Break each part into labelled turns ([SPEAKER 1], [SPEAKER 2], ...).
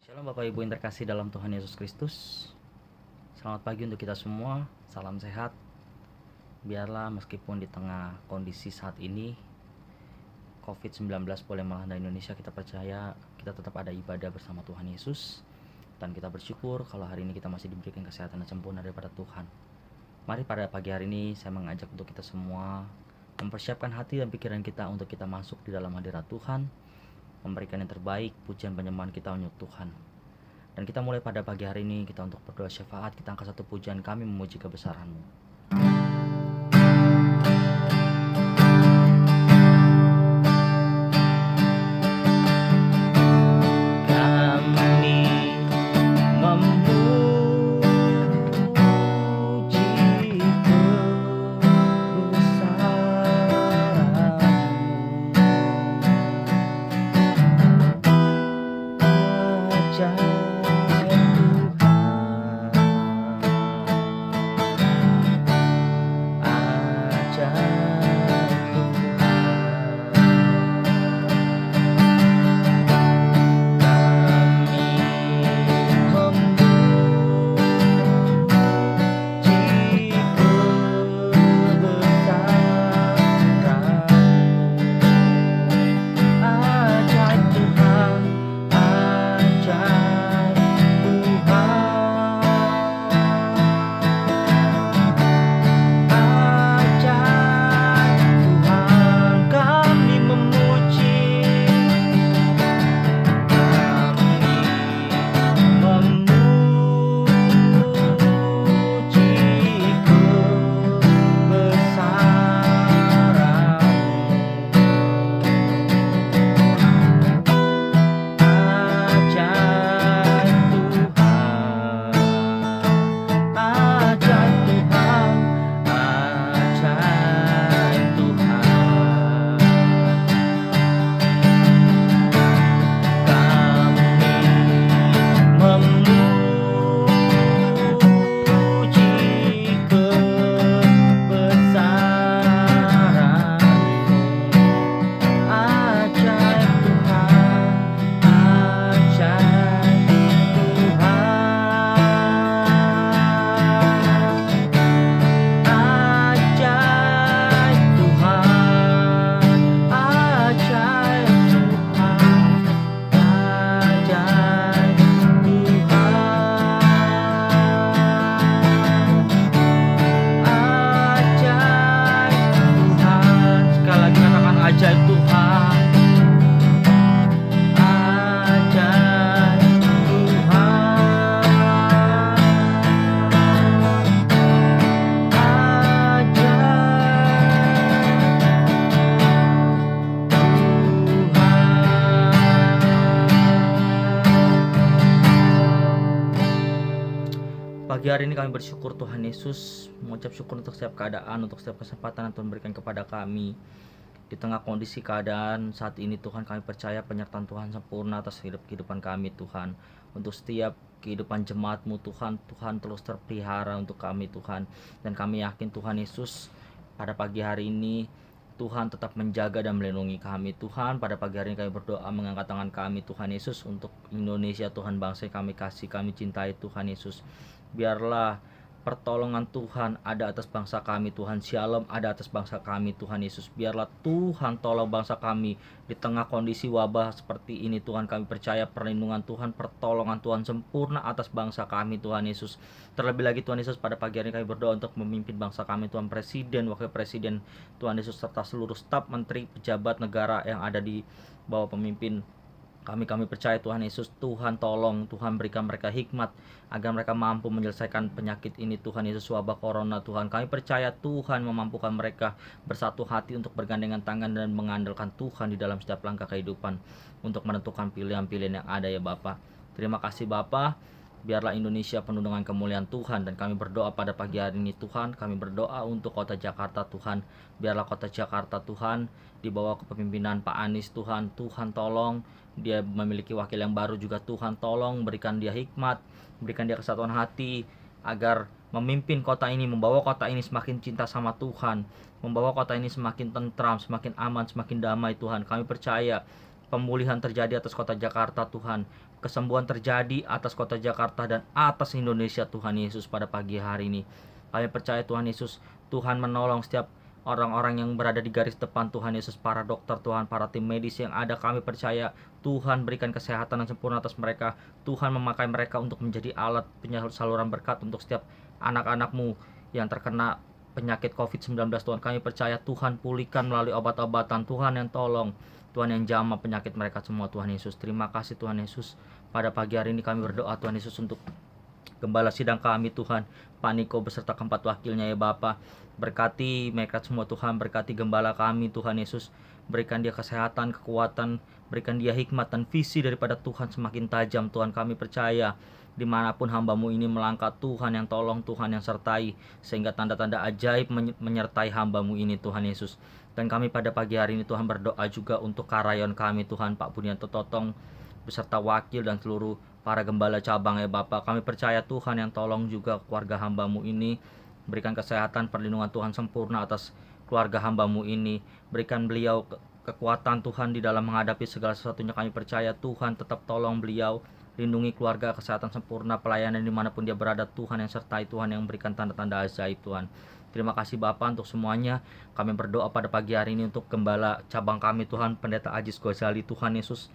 [SPEAKER 1] Shalom Bapak Ibu yang terkasih dalam Tuhan Yesus Kristus. Selamat pagi untuk kita semua. Salam sehat. Biarlah meskipun di tengah kondisi saat ini COVID-19 boleh melanda Indonesia, kita percaya kita tetap ada ibadah bersama Tuhan Yesus. Dan kita bersyukur kalau hari ini kita masih diberikan kesehatan dan sempurna daripada Tuhan. Mari pada pagi hari ini saya mengajak untuk kita semua mempersiapkan hati dan pikiran kita untuk kita masuk di dalam hadirat Tuhan, memberikan yang terbaik, pujian penyembahan kita untuk Tuhan. Dan kita mulai pada pagi hari ini, kita untuk berdoa syafaat, kita angkat satu pujian kami memuji kebesaran-Mu. Pagi hari ini kami bersyukur Tuhan Yesus, mengucap syukur untuk setiap keadaan, untuk setiap kesempatan yang Tuhan berikan kepada kami. Di tengah kondisi keadaan saat ini Tuhan, kami percaya penyertaan Tuhan sempurna atas kehidupan kami Tuhan. Untuk setiap kehidupan jemaat-Mu Tuhan, Tuhan terus terpelihara untuk kami Tuhan. Dan kami yakin Tuhan Yesus, pada pagi hari ini Tuhan tetap menjaga dan melindungi kami Tuhan. Pada pagi hari ini kami berdoa mengangkat tangan kami Tuhan Yesus untuk Indonesia Tuhan, bangsa yang kami kasih, kami cintai Tuhan Yesus. Biarlah pertolongan Tuhan ada atas bangsa kami Tuhan. Shalom ada atas bangsa kami Tuhan Yesus. Biarlah Tuhan tolong bangsa kami di tengah kondisi wabah seperti ini Tuhan. Kami percaya perlindungan Tuhan, pertolongan Tuhan sempurna atas bangsa kami Tuhan Yesus. Terlebih lagi Tuhan Yesus, pada pagi hari ini kami berdoa untuk memimpin bangsa kami Tuhan, Presiden, Wakil Presiden Tuhan Yesus, serta seluruh staf, menteri, pejabat negara yang ada di bawah pemimpin kami percaya Tuhan Yesus. Tuhan tolong, Tuhan berikan mereka hikmat agar mereka mampu menyelesaikan penyakit ini Tuhan Yesus, wabah corona Tuhan. Kami percaya Tuhan memampukan mereka bersatu hati untuk bergandengan tangan dan mengandalkan Tuhan di dalam setiap langkah kehidupan untuk menentukan pilihan-pilihan yang ada ya Bapa. Terima kasih Bapa. Biarlah Indonesia penuh dengan kemuliaan Tuhan. Dan kami berdoa pada pagi hari ini Tuhan, kami berdoa untuk kota Jakarta Tuhan. Biarlah kota Jakarta Tuhan di bawah kepemimpinan Pak Anies Tuhan. Tuhan tolong, dia memiliki wakil yang baru juga Tuhan. Tolong berikan dia hikmat, berikan dia kesatuan hati agar memimpin kota ini, membawa kota ini semakin cinta sama Tuhan, membawa kota ini semakin tentram, semakin aman, semakin damai Tuhan. Kami percaya pemulihan terjadi atas kota Jakarta Tuhan, kesembuhan terjadi atas kota Jakarta dan atas Indonesia Tuhan Yesus pada pagi hari ini. Kami percaya Tuhan Yesus, Tuhan menolong setiap orang-orang yang berada di garis depan Tuhan Yesus, para dokter Tuhan, para tim medis yang ada, kami percaya Tuhan berikan kesehatan yang sempurna atas mereka. Tuhan memakai mereka untuk menjadi alat penyaluran berkat untuk setiap anak-anak-Mu yang terkena penyakit COVID-19 Tuhan. Kami percaya Tuhan pulihkan melalui obat-obatan, Tuhan yang tolong, Tuhan yang jamah penyakit mereka semua Tuhan Yesus. Terima kasih Tuhan Yesus. Pada pagi hari ini kami berdoa Tuhan Yesus untuk gembala sidang kami Tuhan, Pak Niko beserta keempat wakilnya ya Bapa. Berkati mereka semua Tuhan, berkati gembala kami Tuhan Yesus. Berikan dia kesehatan, kekuatan, berikan dia hikmat dan visi daripada Tuhan semakin tajam Tuhan. Kami percaya dimanapun hamba-Mu ini melangkah, Tuhan yang tolong, Tuhan yang sertai, sehingga tanda-tanda ajaib menyertai hamba-Mu ini Tuhan Yesus. Dan kami pada pagi hari ini Tuhan berdoa juga untuk karayon kami Tuhan, Pak Budianto Totong beserta wakil dan seluruh para gembala cabang ya Bapak. Kami percaya Tuhan yang tolong juga keluarga hamba-Mu ini. Berikan kesehatan, perlindungan Tuhan sempurna atas keluarga hamba-Mu ini. Berikan beliau kekuatan Tuhan di dalam menghadapi segala sesuatunya. Kami percaya Tuhan tetap tolong beliau. Lindungi keluarga, kesehatan sempurna, pelayanan dimanapun dia berada. Tuhan yang sertai, Tuhan yang berikan tanda-tanda ajaib Tuhan. Terima kasih Bapak untuk semuanya. Kami berdoa pada pagi hari ini untuk gembala cabang kami Tuhan, Pendeta Ajis Ghazali Tuhan Yesus.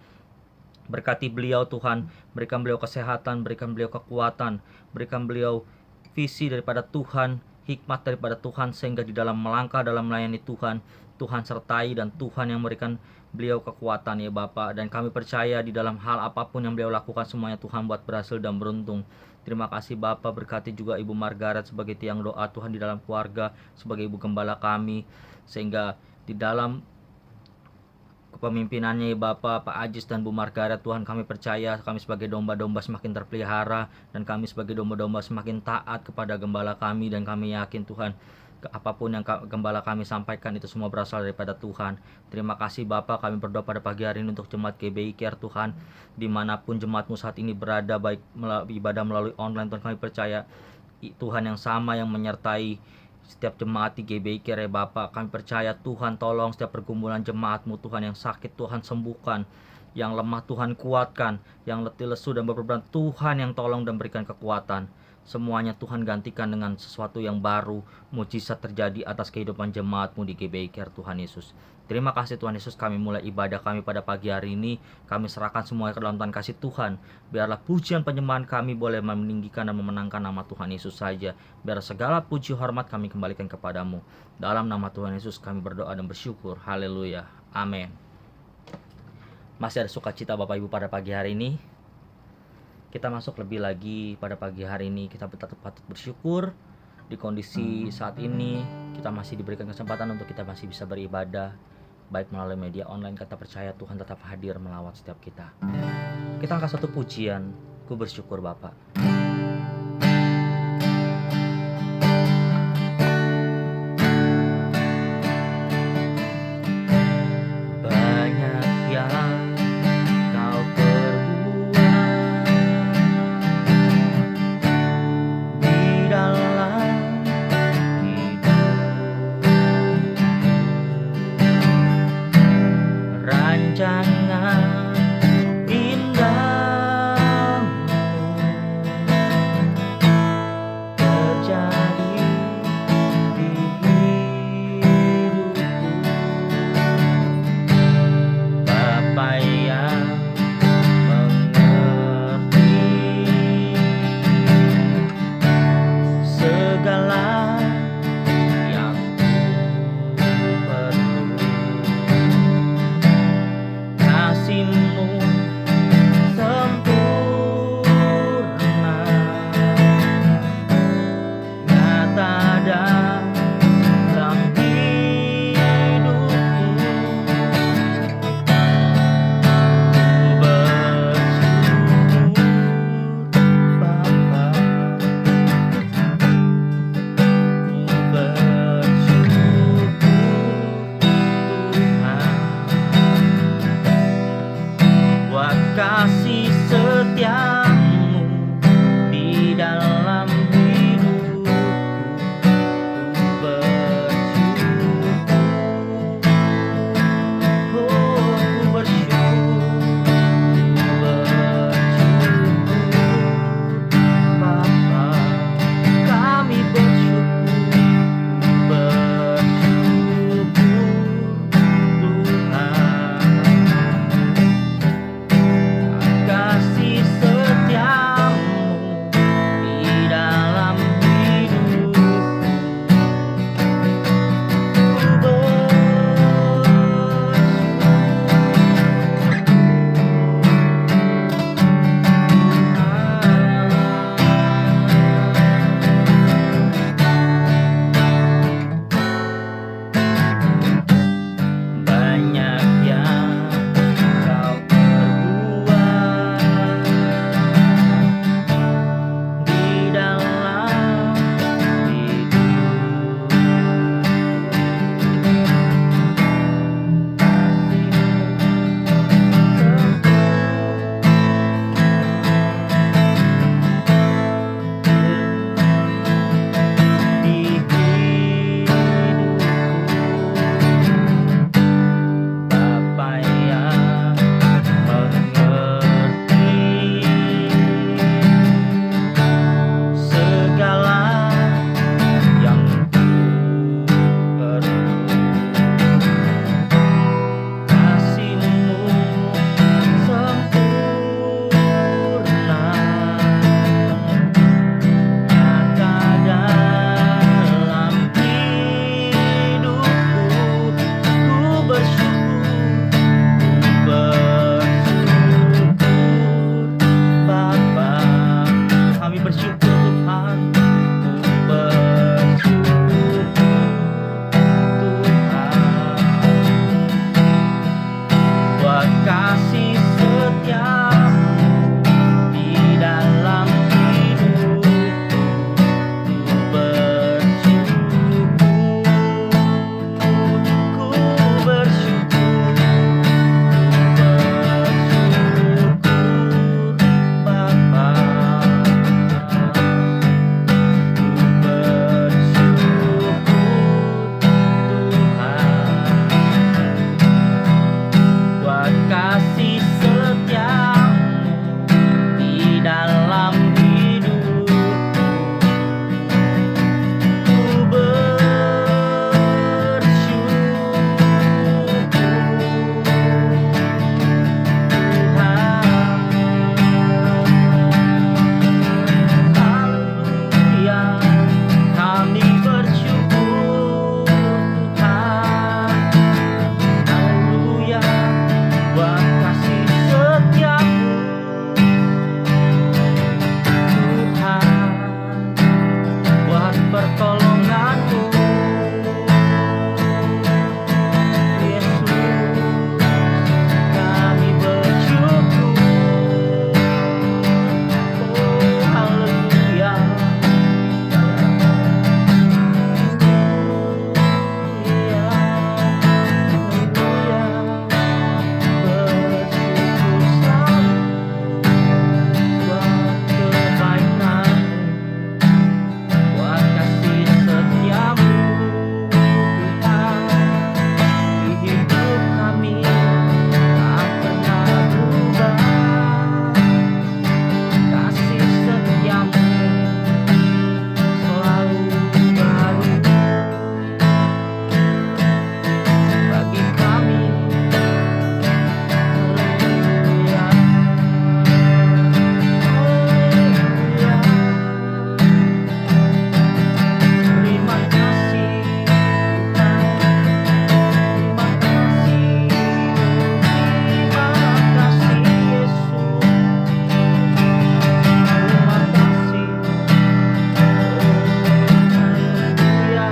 [SPEAKER 1] Berkati beliau Tuhan, berikan beliau kesehatan, berikan beliau kekuatan, berikan beliau visi daripada Tuhan, hikmat daripada Tuhan, sehingga di dalam melangkah dalam melayani Tuhan, Tuhan sertai dan Tuhan yang memberikan beliau kekuatan ya Bapak. Dan kami percaya di dalam hal apapun yang beliau lakukan semuanya Tuhan buat berhasil dan beruntung. Terima kasih Bapak, berkati juga Ibu Margaret sebagai tiang doa Tuhan di dalam keluarga, sebagai Ibu Gembala kami, sehingga di dalam kepemimpinannya ya Bapak, Pak Ajis dan Bu Margaret Tuhan, kami percaya kami sebagai domba-domba semakin terpelihara, dan kami sebagai domba-domba semakin taat kepada gembala kami, dan kami yakin Tuhan apapun yang gembala kami sampaikan itu semua berasal daripada Tuhan. Terima kasih Bapak, kami berdoa pada pagi hari ini untuk jemaat GBI Care Tuhan, dimanapun jemaat-Mu saat ini berada, baik ibadah melalui online Tuhan, kami percaya Tuhan yang sama yang menyertai setiap jemaat di GBI Care ya Bapak. Kami percaya Tuhan tolong setiap pergumulan jemaat-Mu Tuhan, yang sakit Tuhan sembuhkan, yang lemah Tuhan kuatkan, yang letih lesu dan berbeban Tuhan yang tolong dan berikan kekuatan. Semuanya Tuhan gantikan dengan sesuatu yang baru, mujizat terjadi atas kehidupan jemaat-Mu di GBI Care Tuhan Yesus. Terima kasih Tuhan Yesus, kami mulai ibadah kami pada pagi hari ini, kami serahkan semuanya ke dalam tangan kasih Tuhan. Biarlah pujian penyembahan kami boleh meninggikan dan memenangkan nama Tuhan Yesus saja. Biar segala puji hormat kami kembalikan kepadamu. Dalam nama Tuhan Yesus kami berdoa dan bersyukur. Haleluya. Amin. Masih ada sukacita Bapak Ibu pada pagi hari ini. Kita masuk lebih lagi pada pagi hari ini. Kita tetap patut bersyukur di kondisi saat ini. Kita masih diberikan kesempatan untuk kita masih bisa beribadah, baik melalui media online. Kita percaya Tuhan tetap hadir melawat setiap kita. Kita angkat satu pujian. Ku bersyukur Bapak. Banyak yang Kau perbuat di dalam hidup, rancangan indah terjadi di hidupku. Bapa yang mengerti segala yang ku perlu, kasih-Mu sempurna nyata dalam hidupku. buat kasih setiamu di dalam hidupku. Ku bersyukur, ku bersyukur, Bapa. Ku bersyukur Tuhan buat kasih setiamu di dalam hidupku. Ku bersyukur Tuhan. Haleluya, kami bersyukur Tuhan. Haleluya, buat kasih setiamu Tuhan, buat pertolonganmu Yesus. Kami bersyukur, oh haleluya, haleluya, haleluya. Bersyukur selalu buat kebaikanmu, buat kasih setiamu Tuhan. Di hidup kami tak pernah berubah, kasih setiamu selalu baru bagi kami. Haleluya, haleluya. Terima kasih Tuhan, terima kasih, terima kasih Yesus, terima kasih, haleluya.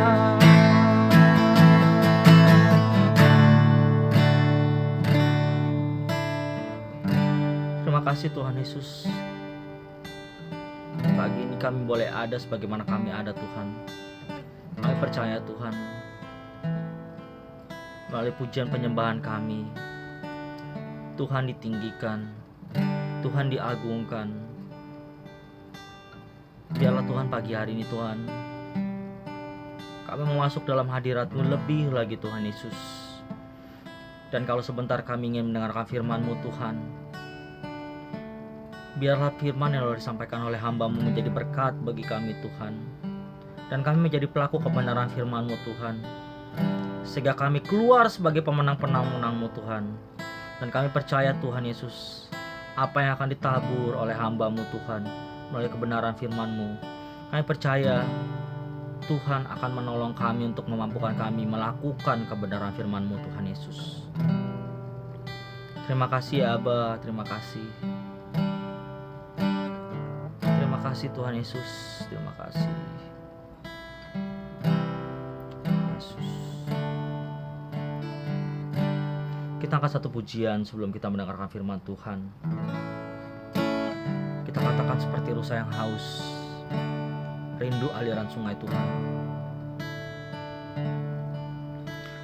[SPEAKER 1] Terima kasih Tuhan Yesus. Pagi ini kami boleh ada sebagaimana kami ada Tuhan. Kami percaya Tuhan, melalui pujian penyembahan kami, Tuhan ditinggikan, Tuhan diagungkan. Biarlah Tuhan pagi hari ini Tuhan, kami mau masuk dalam hadirat-Mu lebih lagi Tuhan Yesus. Dan kalau sebentar kami ingin mendengarkan firman-Mu Tuhan, biarlah firman yang disampaikan oleh hamba-Mu menjadi berkat bagi kami Tuhan. Dan kami menjadi pelaku kebenaran firman-Mu Tuhan, sehingga kami keluar sebagai pemenang-pemenang-Mu Tuhan. Dan kami percaya Tuhan Yesus, apa yang akan ditabur oleh hamba-Mu Tuhan melalui kebenaran firman-Mu, kami percaya Tuhan akan menolong kami untuk memampukan kami melakukan kebenaran firman-Mu Tuhan Yesus. Terima kasih ya Aba, terima kasih. Terima kasih Tuhan Yesus, terima kasih Yesus. Kita angkat satu pujian sebelum kita mendengarkan firman Tuhan. Kita katakan seperti rusa yang haus, rindu aliran sungai Tuhan.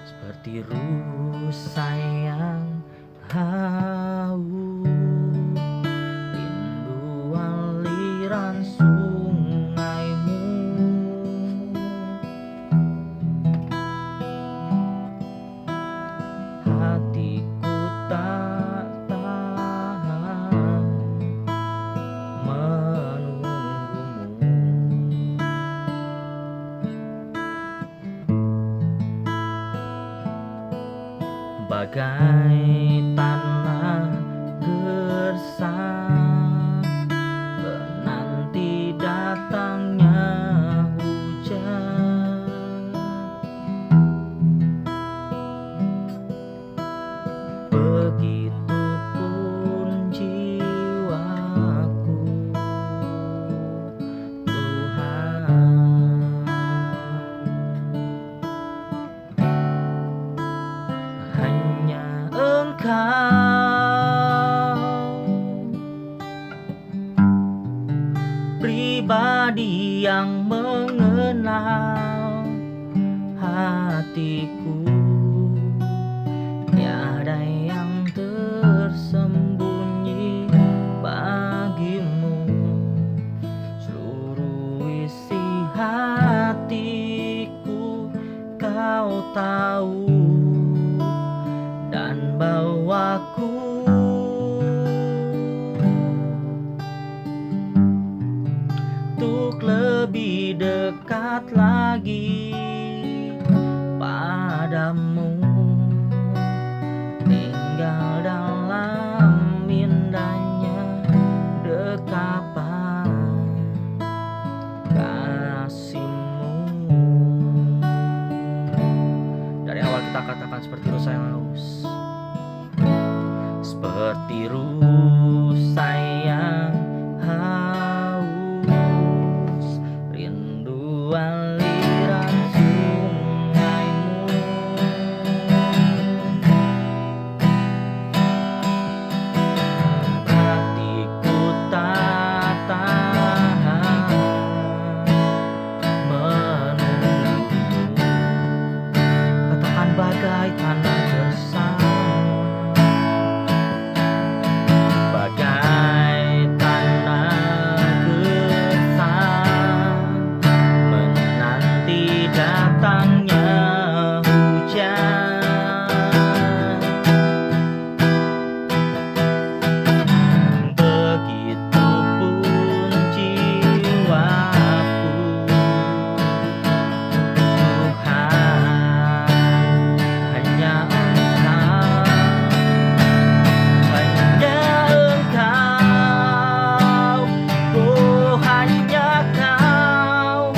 [SPEAKER 1] Seperti rusa yang haus, rindu aliran sungai-Mu. Hatiku tak tahan menunggu-Mu. Bagai tanah pribadi yang mengenal hatiku. Tiada yang tersembunyi bagimu, seluruh isi hatiku kau tahu, dan bawaku untuk lebih dekat lagi padamu, tinggal dalam indahnya dekapan kasihmu. Dari awal kita katakan seperti rusa yang haus, seperti rusa yang haus, rindu aliran sungaimu. Hatiku tak tahan menunggumu, katakan bagai tanah gersang, bagai tanah gersang, menanti datangnya hujan. Begitupun jiwaku, Tuhan, hanya Engkau, oh hanya Kau,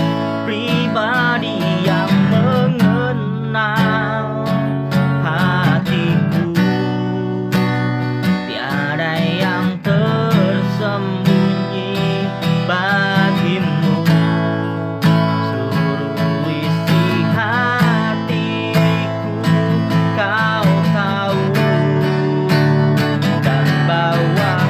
[SPEAKER 1] pribadi yang mengenal hatiku. Tiada yang tersembunyi bagimu, seluruh isi hatiku kau tahu, dan bawaku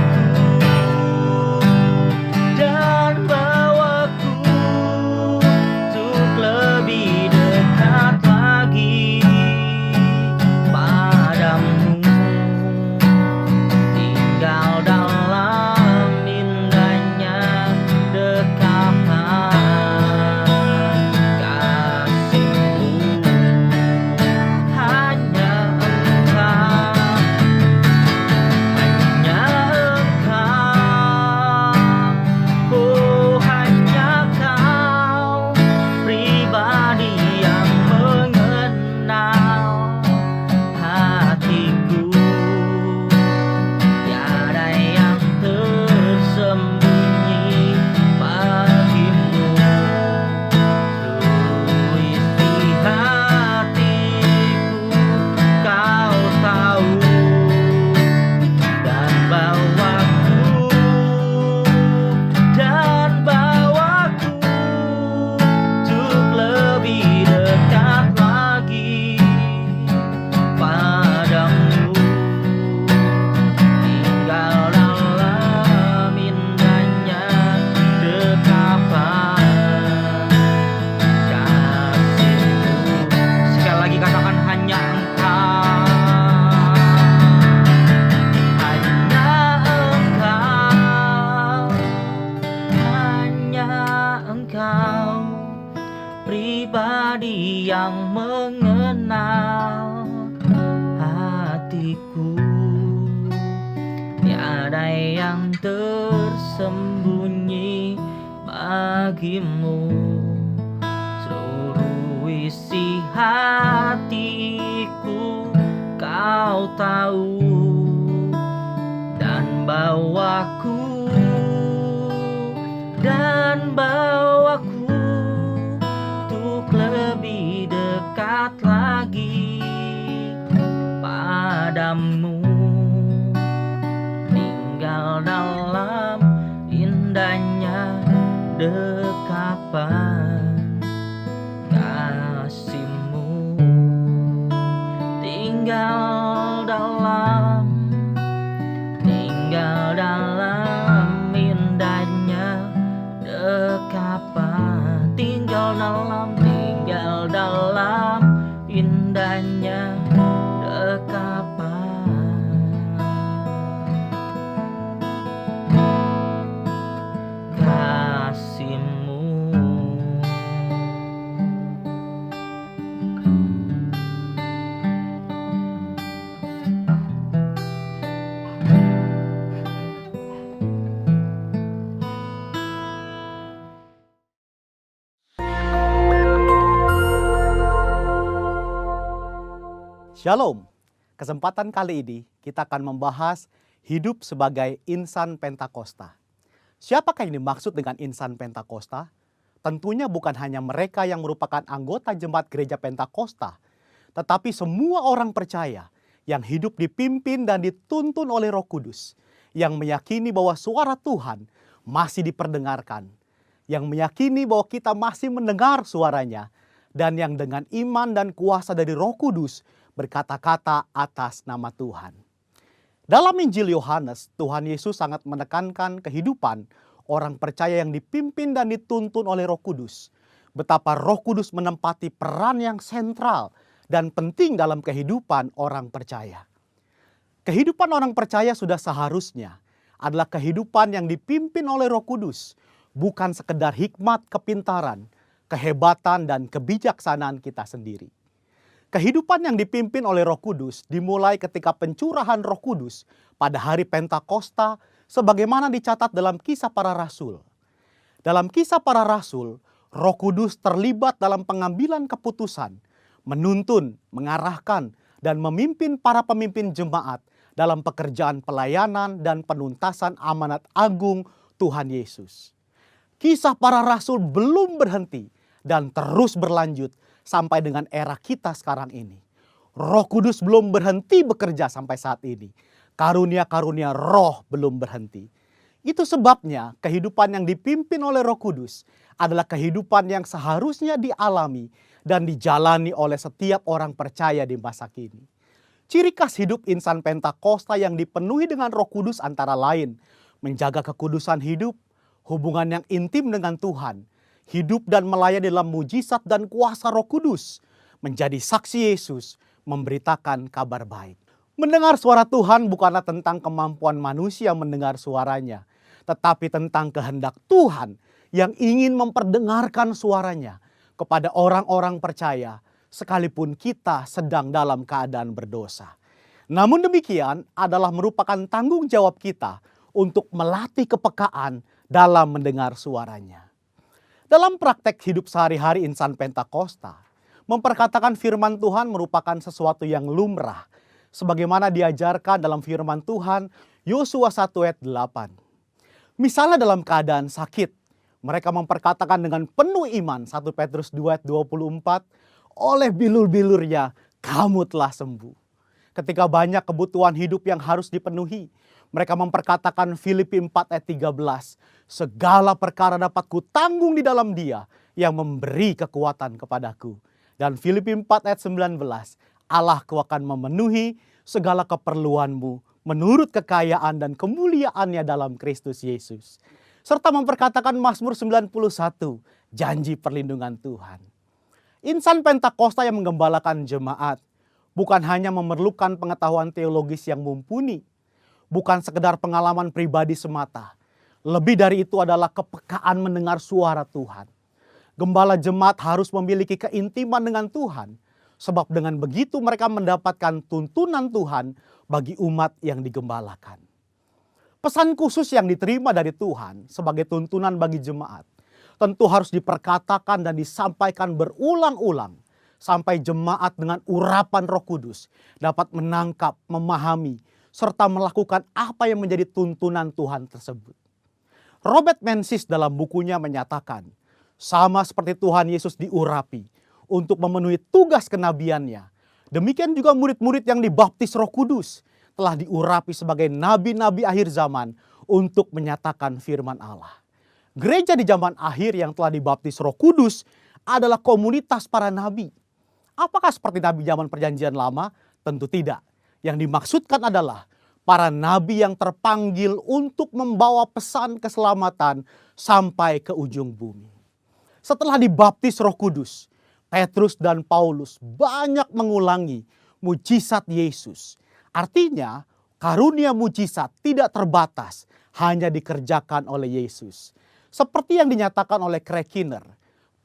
[SPEAKER 1] untuk lebih dekat lagi padamu, tinggal dalam indahnya dekapan kasihmu. Hanya Engkau, oh hanya Kau, pribadi yang mengenal hatiku. Tiada yang tersembunyi bagimu, seluruh isi hatiku kau tahu, dan bawaku untuk lebih dekat lagi padamu, tinggal dalam indahnya dekapan kasihmu. Sekali lagi katakan, hanya Engkau, hanya Engkau, pribadi yang mengenal hatiku. Tiada yang tersembunyi bagimu, seluruh isi hatiku kau tahu, dan bawaku untuk lebih dekat lagi padamu, tinggal dalam indahnya dekapan kasihmu, tinggal dalam indahnya dekat
[SPEAKER 2] Shalom. Kesempatan kali ini kita akan membahas hidup sebagai insan Pentakosta. Siapakah yang dimaksud dengan insan Pentakosta? Tentunya bukan hanya mereka yang merupakan anggota jemaat gereja Pentakosta, tetapi semua orang percaya yang hidup dipimpin dan dituntun oleh Roh Kudus, yang meyakini bahwa suara Tuhan masih diperdengarkan, yang meyakini bahwa kita masih mendengar suaranya, dan yang dengan iman dan kuasa dari Roh Kudus berkata-kata atas nama Tuhan. Dalam Injil Yohanes, Tuhan Yesus sangat menekankan kehidupan orang percaya yang dipimpin dan dituntun oleh Roh Kudus. Betapa Roh Kudus menempati peran yang sentral dan penting dalam kehidupan orang percaya. Kehidupan orang percaya sudah seharusnya adalah kehidupan yang dipimpin oleh Roh Kudus, bukan sekedar hikmat, kepintaran, kehebatan, dan kebijaksanaan kita sendiri. Kehidupan yang dipimpin oleh Roh Kudus dimulai ketika pencurahan Roh Kudus pada hari Pentakosta sebagaimana dicatat dalam Kisah Para Rasul. Dalam Kisah Para Rasul, Roh Kudus terlibat dalam pengambilan keputusan, menuntun, mengarahkan, dan memimpin para pemimpin jemaat dalam pekerjaan pelayanan dan penuntasan amanat agung Tuhan Yesus. Kisah Para Rasul belum berhenti dan terus berlanjut sampai dengan era kita sekarang ini. Roh Kudus belum berhenti bekerja sampai saat ini. Karunia-karunia roh belum berhenti. Itu sebabnya kehidupan yang dipimpin oleh Roh Kudus adalah kehidupan yang seharusnya dialami dan dijalani oleh setiap orang percaya di masa kini. Ciri khas hidup insan Pentakosta yang dipenuhi dengan Roh Kudus antara lain menjaga kekudusan hidup, hubungan yang intim dengan Tuhan, hidup dan melayani dalam mujizat dan kuasa Roh Kudus, menjadi saksi Yesus, memberitakan kabar baik. Mendengar suara Tuhan bukanlah tentang kemampuan manusia mendengar suaranya, tetapi tentang kehendak Tuhan yang ingin memperdengarkan suaranya kepada orang-orang percaya, sekalipun kita sedang dalam keadaan berdosa. Namun demikian adalah merupakan tanggung jawab kita untuk melatih kepekaan dalam mendengar suaranya. Dalam praktek hidup sehari-hari insan Pentakosta, memperkatakan firman Tuhan merupakan sesuatu yang lumrah, sebagaimana diajarkan dalam firman Tuhan Yosua 1 ayat 8. Misalnya dalam keadaan sakit, mereka memperkatakan dengan penuh iman 1 Petrus 2 ayat 24, oleh bilur-bilurnya kamu telah sembuh. Ketika banyak kebutuhan hidup yang harus dipenuhi, mereka memperkatakan Filipi 4 ayat 13, segala perkara dapat kutanggung di dalam Dia yang memberi kekuatan kepadaku. Dan Filipi 4 ayat 19, Allahku akan memenuhi segala keperluanmu menurut kekayaan dan kemuliaannya dalam Kristus Yesus. Serta memperkatakan Mazmur 91, janji perlindungan Tuhan. Insan Pentakosta yang menggembalakan jemaat bukan hanya memerlukan pengetahuan teologis yang mumpuni, bukan sekedar pengalaman pribadi semata. Lebih dari itu adalah kepekaan mendengar suara Tuhan. Gembala jemaat harus memiliki keintiman dengan Tuhan, sebab dengan begitu mereka mendapatkan tuntunan Tuhan bagi umat yang digembalakan. Pesan khusus yang diterima dari Tuhan sebagai tuntunan bagi jemaat tentu harus diperkatakan dan disampaikan berulang-ulang sampai jemaat dengan urapan Roh Kudus dapat menangkap, memahami, serta melakukan apa yang menjadi tuntunan Tuhan tersebut. Robert Menzies dalam bukunya menyatakan, sama seperti Tuhan Yesus diurapi untuk memenuhi tugas kenabiannya, demikian juga murid-murid yang dibaptis Roh Kudus telah diurapi sebagai nabi-nabi akhir zaman untuk menyatakan firman Allah. Gereja di zaman akhir yang telah dibaptis Roh Kudus adalah komunitas para nabi. Apakah seperti nabi zaman Perjanjian Lama? Tentu tidak. Yang dimaksudkan adalah para nabi yang terpanggil untuk membawa pesan keselamatan sampai ke ujung bumi. Setelah dibaptis Roh Kudus, Petrus dan Paulus banyak mengulangi mujizat Yesus. Artinya, karunia mujizat tidak terbatas, hanya dikerjakan oleh Yesus. Seperti yang dinyatakan oleh Craig Keener,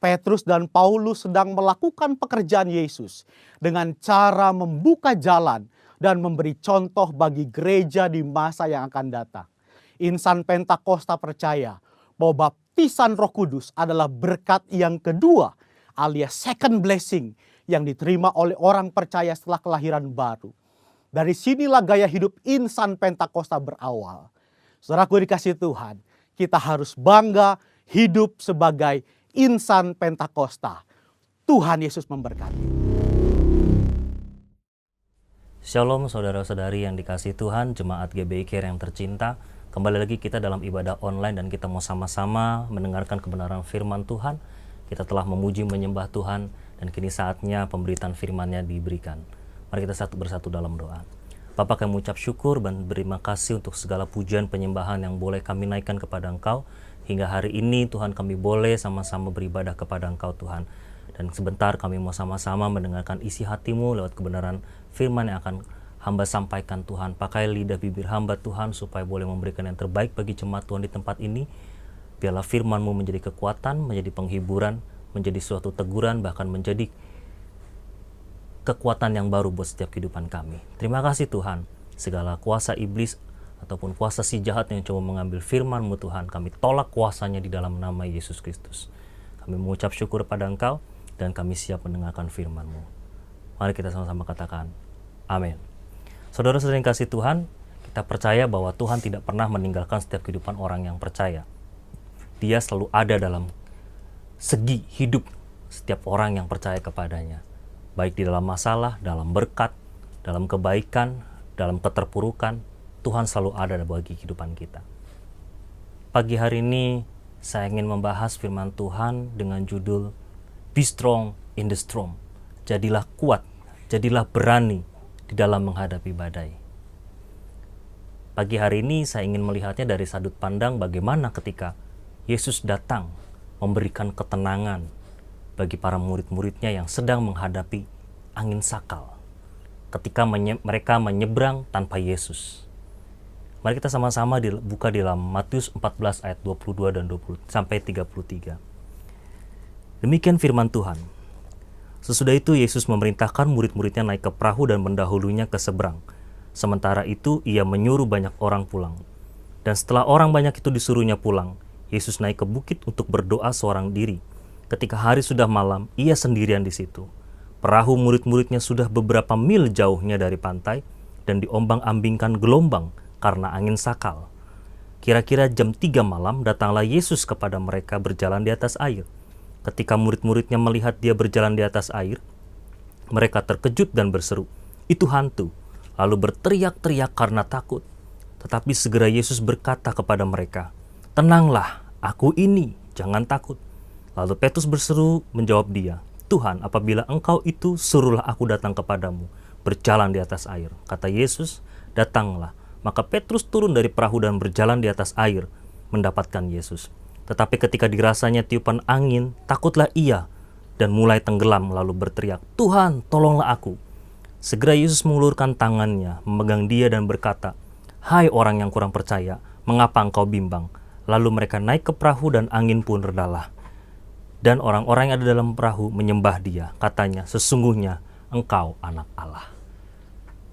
[SPEAKER 2] Petrus dan Paulus sedang melakukan pekerjaan Yesus dengan cara membuka jalan dan memberi contoh bagi gereja di masa yang akan datang. Insan Pentakosta percaya bahwa baptisan Roh Kudus adalah berkat yang kedua alias second blessing yang diterima oleh orang percaya setelah kelahiran baru. Dari sinilah gaya hidup insan Pentakosta berawal. Saudaraku dikasih Tuhan, kita harus bangga hidup sebagai insan Pentakosta. Tuhan Yesus memberkati.
[SPEAKER 3] Shalom saudara-saudari yang dikasihi Tuhan, jemaat GBI Care yang tercinta. Kembali lagi kita dalam ibadah online dan kita mau sama-sama mendengarkan kebenaran firman Tuhan. Kita telah memuji menyembah Tuhan dan kini saatnya pemberitaan firman-Nya diberikan. Mari kita bersatu dalam doa. Bapa, kami mengucap syukur dan berterima kasih untuk segala pujian penyembahan yang boleh kami naikkan kepada Engkau. Hingga hari ini Tuhan kami boleh sama-sama beribadah kepada Engkau Tuhan. Dan sebentar kami mau sama-sama mendengarkan isi hati-Mu lewat kebenaran firman yang akan hamba sampaikan Tuhan. Pakai lidah bibir hamba Tuhan supaya boleh memberikan yang terbaik bagi jemaat Tuhan di tempat ini. Biarlah firman-Mu menjadi kekuatan, menjadi penghiburan, menjadi suatu teguran, bahkan menjadi kekuatan yang baru buat setiap kehidupan kami. Terima kasih Tuhan. Segala kuasa iblis ataupun kuasa si jahat yang coba mengambil firman-Mu Tuhan, kami tolak kuasanya di dalam nama Yesus Kristus. Kami mengucap syukur pada Engkau dan kami siap mendengarkan firman-Mu. Mari kita sama-sama katakan, amin. Saudara-saudara yang kasih Tuhan, kita percaya bahwa Tuhan tidak pernah meninggalkan setiap kehidupan orang yang percaya. Dia selalu ada dalam segi hidup setiap orang yang percaya kepadanya. Baik di dalam masalah, dalam berkat, dalam kebaikan, dalam keterpurukan, Tuhan selalu ada bagi kehidupan kita. Pagi hari ini, saya ingin membahas firman Tuhan dengan judul Be strong in the storm. Jadilah kuat, jadilah berani di dalam menghadapi badai. Pagi hari ini saya ingin melihatnya dari sudut pandang bagaimana ketika Yesus datang memberikan ketenangan bagi para murid-muridnya yang sedang menghadapi angin sakal. Ketika mereka menyeberang tanpa Yesus. Mari kita sama-sama buka di dalam Matius 14 ayat 22 dan 20 sampai 33. Demikian firman Tuhan. Sesudah itu Yesus memerintahkan murid-muridnya naik ke perahu dan mendahulunya ke seberang. Sementara itu ia menyuruh banyak orang pulang. Dan setelah orang banyak itu disuruhnya pulang, Yesus naik ke bukit untuk berdoa seorang diri. Ketika hari sudah malam, ia sendirian di situ. Perahu murid-muridnya sudah beberapa mil jauhnya dari pantai dan diombang-ambingkan gelombang karena angin sakal. Kira-kira jam 3 malam datanglah Yesus kepada mereka berjalan di atas air. Ketika murid-muridnya melihat dia berjalan di atas air, mereka terkejut dan berseru, "Itu hantu!" Lalu berteriak-teriak karena takut. Tetapi segera Yesus berkata kepada mereka, "Tenanglah, aku ini, jangan takut." Lalu Petrus berseru menjawab dia, "Tuhan, apabila Engkau itu, suruhlah aku datang kepadamu, berjalan di atas air." Kata Yesus, "Datanglah." Maka Petrus turun dari perahu dan berjalan di atas air, mendapatkan Yesus. Tetapi ketika dirasanya tiupan angin, takutlah ia dan mulai tenggelam lalu berteriak, "Tuhan, tolonglah aku." Segera Yesus mengulurkan tangannya, memegang dia dan berkata, "Hai orang yang kurang percaya, mengapa engkau bimbang?" Lalu mereka naik ke perahu dan angin pun redalah. Dan orang-orang yang ada dalam perahu menyembah dia. Katanya, "Sesungguhnya engkau anak Allah."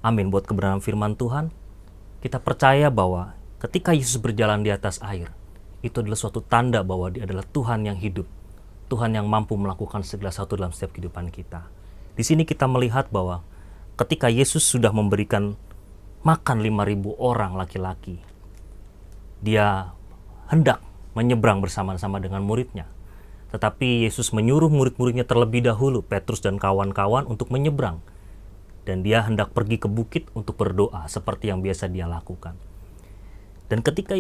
[SPEAKER 3] Amin. Buat kebenaran firman Tuhan, kita percaya bahwa ketika Yesus berjalan di atas air, itu adalah suatu tanda bahwa dia adalah Tuhan yang hidup. Tuhan yang mampu melakukan segala sesuatu dalam setiap kehidupan kita. Di sini kita melihat bahwa ketika Yesus sudah memberikan makan 5.000 orang laki-laki, dia hendak menyeberang bersama-sama dengan muridnya. Tetapi Yesus menyuruh murid-muridnya terlebih dahulu, Petrus dan kawan-kawan, untuk menyeberang. Dan dia hendak pergi ke bukit untuk berdoa, seperti yang biasa dia lakukan. Dan ketika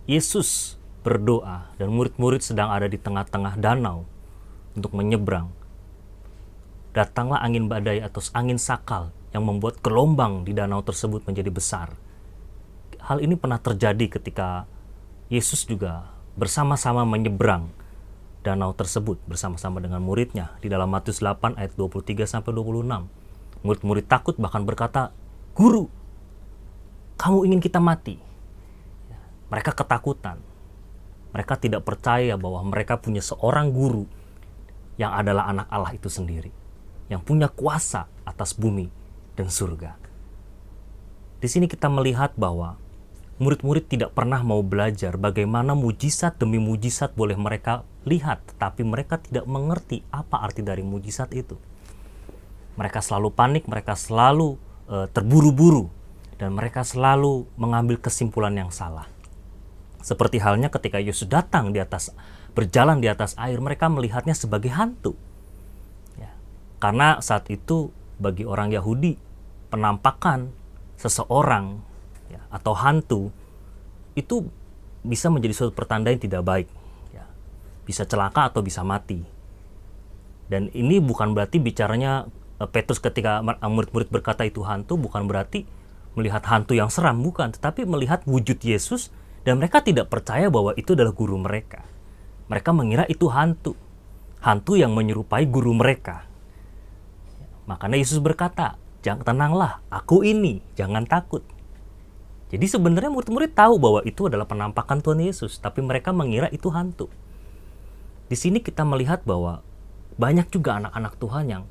[SPEAKER 3] Yesus berdoa dan murid-murid sedang ada di tengah-tengah danau untuk menyeberang, datanglah angin badai atau angin sakal yang membuat gelombang di danau tersebut menjadi besar. Hal ini pernah terjadi ketika Yesus juga bersama-sama menyeberang danau tersebut bersama-sama dengan muridnya di dalam Matius 8 ayat 23 sampai 26. Murid-murid takut bahkan berkata, "Guru, kamu ingin kita mati?" Mereka ketakutan. Mereka tidak percaya bahwa mereka punya seorang guru yang adalah anak Allah itu sendiri, yang punya kuasa atas bumi dan surga. Di sini kita melihat bahwa murid-murid tidak pernah mau belajar bagaimana mujizat demi mujizat boleh mereka lihat, tetapi mereka tidak mengerti apa arti dari mujizat itu. Mereka selalu panik, mereka selalu terburu-buru, dan mereka selalu mengambil kesimpulan yang salah. Seperti halnya ketika Yesus datang berjalan di atas air, mereka melihatnya sebagai hantu. Ya. Karena saat itu bagi orang Yahudi, penampakan seseorang ya, atau hantu itu bisa menjadi suatu pertanda yang tidak baik. Ya. Bisa celaka atau bisa mati. Dan ini bukan berarti bicaranya Petrus ketika murid-murid berkata itu hantu, bukan berarti melihat hantu yang seram, bukan. Tetapi melihat wujud Yesus, dan mereka tidak percaya bahwa itu adalah guru mereka. Mereka mengira itu hantu. Hantu yang menyerupai guru mereka. Makanya Yesus berkata, "Jangan, tenanglah, aku ini, jangan takut." Jadi sebenarnya murid-murid tahu bahwa itu adalah penampakan Tuhan Yesus, tapi mereka mengira itu hantu. Di sini kita melihat bahwa banyak juga anak-anak Tuhan yang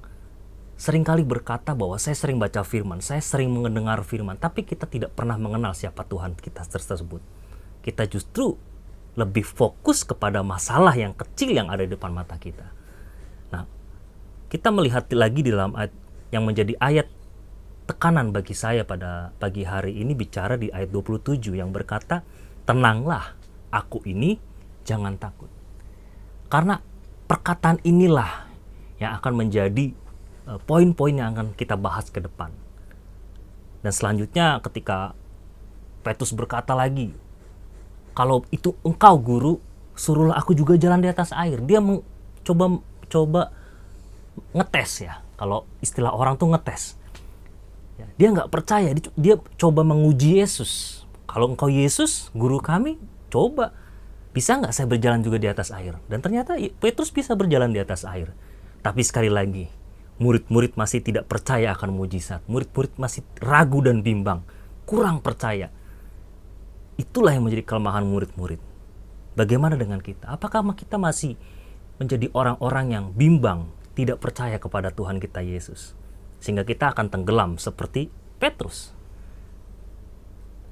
[SPEAKER 3] seringkali berkata bahwa saya sering baca firman, saya sering mendengar firman, tapi kita tidak pernah mengenal siapa Tuhan kita tersebut. Kita justru lebih fokus kepada masalah yang kecil yang ada di depan mata kita. Nah, kita melihat lagi di dalam ayat yang menjadi ayat tekanan bagi saya pada pagi hari ini, bicara di ayat 27 yang berkata, "Tenanglah, aku ini, jangan takut." Karena perkataan inilah yang akan menjadi poin-poin yang akan kita bahas ke depan. Dan selanjutnya ketika Petrus berkata lagi, "Kalau itu engkau guru, suruhlah aku juga jalan di atas air." Dia coba ngetes ya. Kalau istilah orang tuh ngetes. Ya, dia nggak percaya, dia coba menguji Yesus. "Kalau engkau Yesus, guru kami, coba. Bisa nggak saya berjalan juga di atas air?" Dan ternyata Petrus bisa berjalan di atas air. Tapi sekali lagi, murid-murid masih tidak percaya akan mujizat. Murid-murid masih ragu dan bimbang. Kurang percaya. Itulah yang menjadi kelemahan murid-murid. Bagaimana dengan kita? Apakah kita masih menjadi orang-orang yang bimbang, tidak percaya kepada Tuhan kita Yesus? Sehingga kita akan tenggelam seperti Petrus.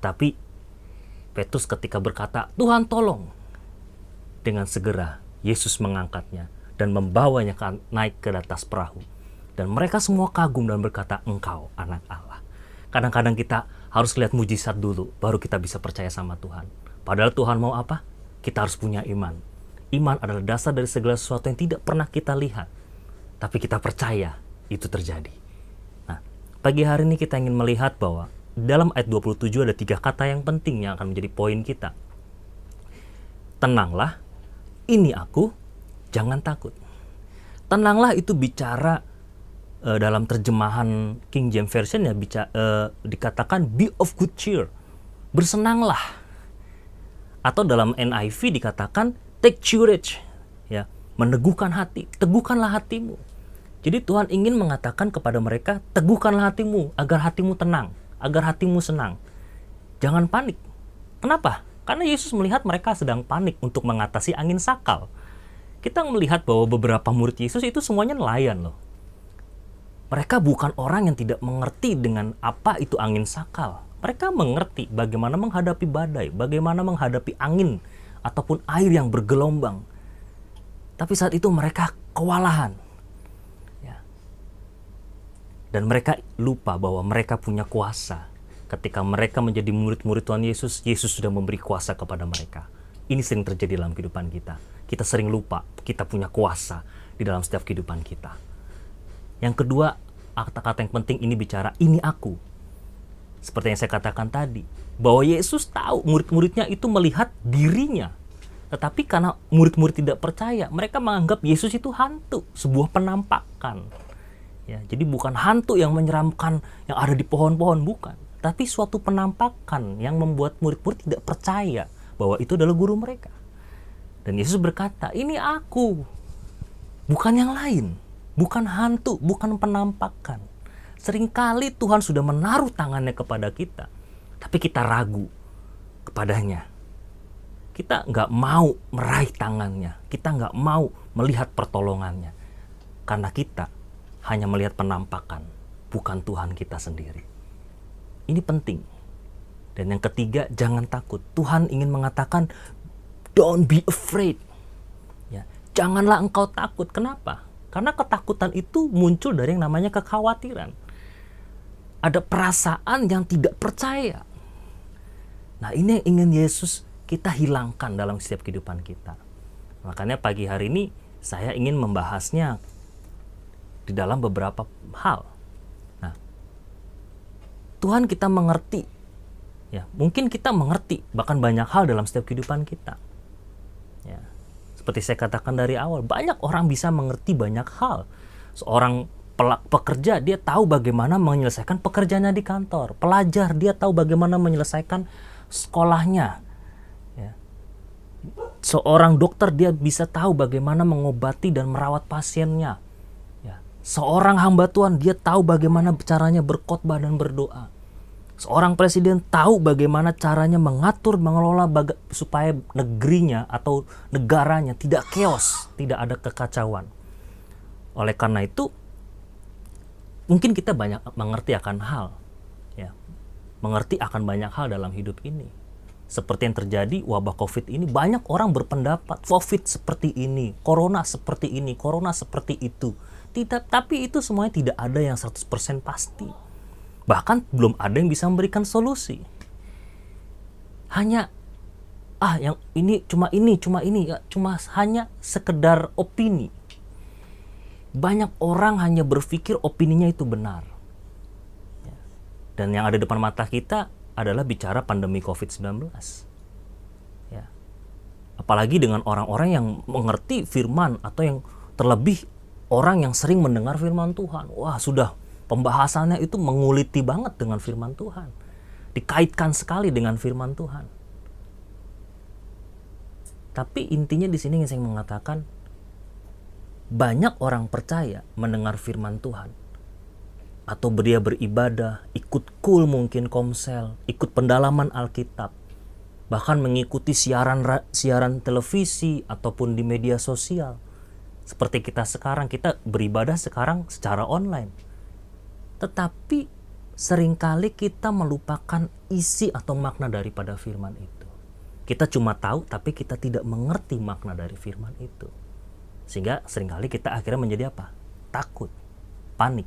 [SPEAKER 3] Tapi Petrus ketika berkata, "Tuhan tolong," dengan segera Yesus mengangkatnya dan membawanya naik ke atas perahu. Dan mereka semua kagum dan berkata, "Engkau anak Allah." Kadang-kadang kita harus lihat mujizat dulu, baru kita bisa percaya sama Tuhan. Padahal Tuhan mau apa? Kita harus punya iman. Iman adalah dasar dari segala sesuatu yang tidak pernah kita lihat. Tapi kita percaya itu terjadi. Nah, pagi hari ini kita ingin melihat bahwa dalam ayat 27 ada 3 kata yang penting yang akan menjadi poin kita. Tenanglah, ini aku, jangan takut. Tenanglah itu bicara dalam terjemahan King James Version ya dikatakan be of good cheer, bersenanglah. Atau dalam NIV dikatakan take courage, ya, meneguhkan hati, teguhkanlah hatimu. Jadi Tuhan ingin mengatakan kepada mereka, teguhkanlah hatimu agar hatimu tenang, agar hatimu senang. Jangan panik. Kenapa? Karena Yesus melihat mereka sedang panik untuk mengatasi angin sakal. Kita melihat bahwa beberapa murid Yesus itu semuanya nelayan loh. Mereka bukan orang yang tidak mengerti dengan apa itu angin sakal. Mereka mengerti bagaimana menghadapi badai, bagaimana menghadapi angin ataupun air yang bergelombang. Tapi saat itu mereka kewalahan. Ya. Dan mereka lupa bahwa mereka punya kuasa. Ketika mereka menjadi murid-murid Tuhan Yesus, Yesus sudah memberi kuasa kepada mereka. Ini sering terjadi dalam kehidupan kita. Kita sering lupa kita punya kuasa di dalam setiap kehidupan kita. Yang kedua, kata-kata yang penting ini bicara ini aku. Seperti yang saya katakan tadi, bahwa Yesus tahu murid-muridnya itu melihat dirinya. Tetapi karena murid-murid tidak percaya, mereka menganggap Yesus itu hantu, sebuah penampakan. Ya, jadi bukan hantu yang menyeramkan yang ada di pohon-pohon, bukan. Tapi suatu penampakan yang membuat murid-murid tidak percaya bahwa itu adalah guru mereka. Dan Yesus berkata, ini aku, bukan yang lain. Bukan hantu, bukan penampakan. Seringkali Tuhan sudah menaruh tangannya kepada kita, tapi kita ragu kepadanya. Kita nggak mau meraih tangannya, kita nggak mau melihat pertolongannya. Karena kita hanya melihat penampakan, bukan Tuhan kita sendiri. Ini penting. Dan yang ketiga, jangan takut. Tuhan ingin mengatakan, don't be afraid. Ya, janganlah engkau takut. Kenapa? Karena ketakutan itu muncul dari yang namanya kekhawatiran. Ada perasaan yang tidak percaya. Nah, ini yang ingin Yesus kita hilangkan dalam setiap kehidupan kita. Makanya pagi hari ini saya ingin membahasnya di dalam beberapa hal. Nah, Tuhan kita mengerti, ya, mungkin kita mengerti bahkan banyak hal dalam setiap kehidupan kita. Ya, seperti saya katakan dari awal, banyak orang bisa mengerti banyak hal. Seorang pekerja, dia tahu bagaimana menyelesaikan pekerjaannya di kantor. Pelajar, dia tahu bagaimana menyelesaikan sekolahnya. Ya. Seorang dokter, dia bisa tahu bagaimana mengobati dan merawat pasiennya. Ya. Seorang hamba Tuhan, dia tahu bagaimana caranya berkhotbah dan berdoa. Seorang presiden tahu bagaimana caranya mengatur, mengelola supaya negerinya atau negaranya tidak chaos, tidak ada kekacauan. Oleh karena itu, mungkin kita banyak mengerti akan hal, ya, mengerti akan banyak hal dalam hidup ini. Seperti yang terjadi wabah COVID ini, banyak orang berpendapat COVID seperti ini, Corona seperti ini, Corona seperti itu. Tapi itu semuanya tidak ada yang 100% pasti. Bahkan belum ada yang bisa memberikan solusi. Hanya yang ini, cuma ya, cuma hanya sekedar opini. Banyak orang hanya berpikir opininya itu benar. Dan yang ada depan mata kita adalah bicara pandemi COVID-19. Ya. Apalagi dengan orang-orang yang mengerti firman, atau yang terlebih orang yang sering mendengar firman Tuhan. Wah, sudah pembahasannya itu menguliti banget dengan firman Tuhan. Dikaitkan sekali dengan firman Tuhan. Tapi intinya di sini yang saya mengatakan, banyak orang percaya mendengar firman Tuhan, atau dia beribadah, ikut mungkin komsel, ikut pendalaman Alkitab, bahkan mengikuti siaran televisi ataupun di media sosial. Seperti kita sekarang, kita beribadah sekarang secara online. Tetapi seringkali kita melupakan isi atau makna daripada firman itu. Kita cuma tahu, tapi kita tidak mengerti makna dari firman itu. Sehingga seringkali kita akhirnya menjadi apa? Takut, panik.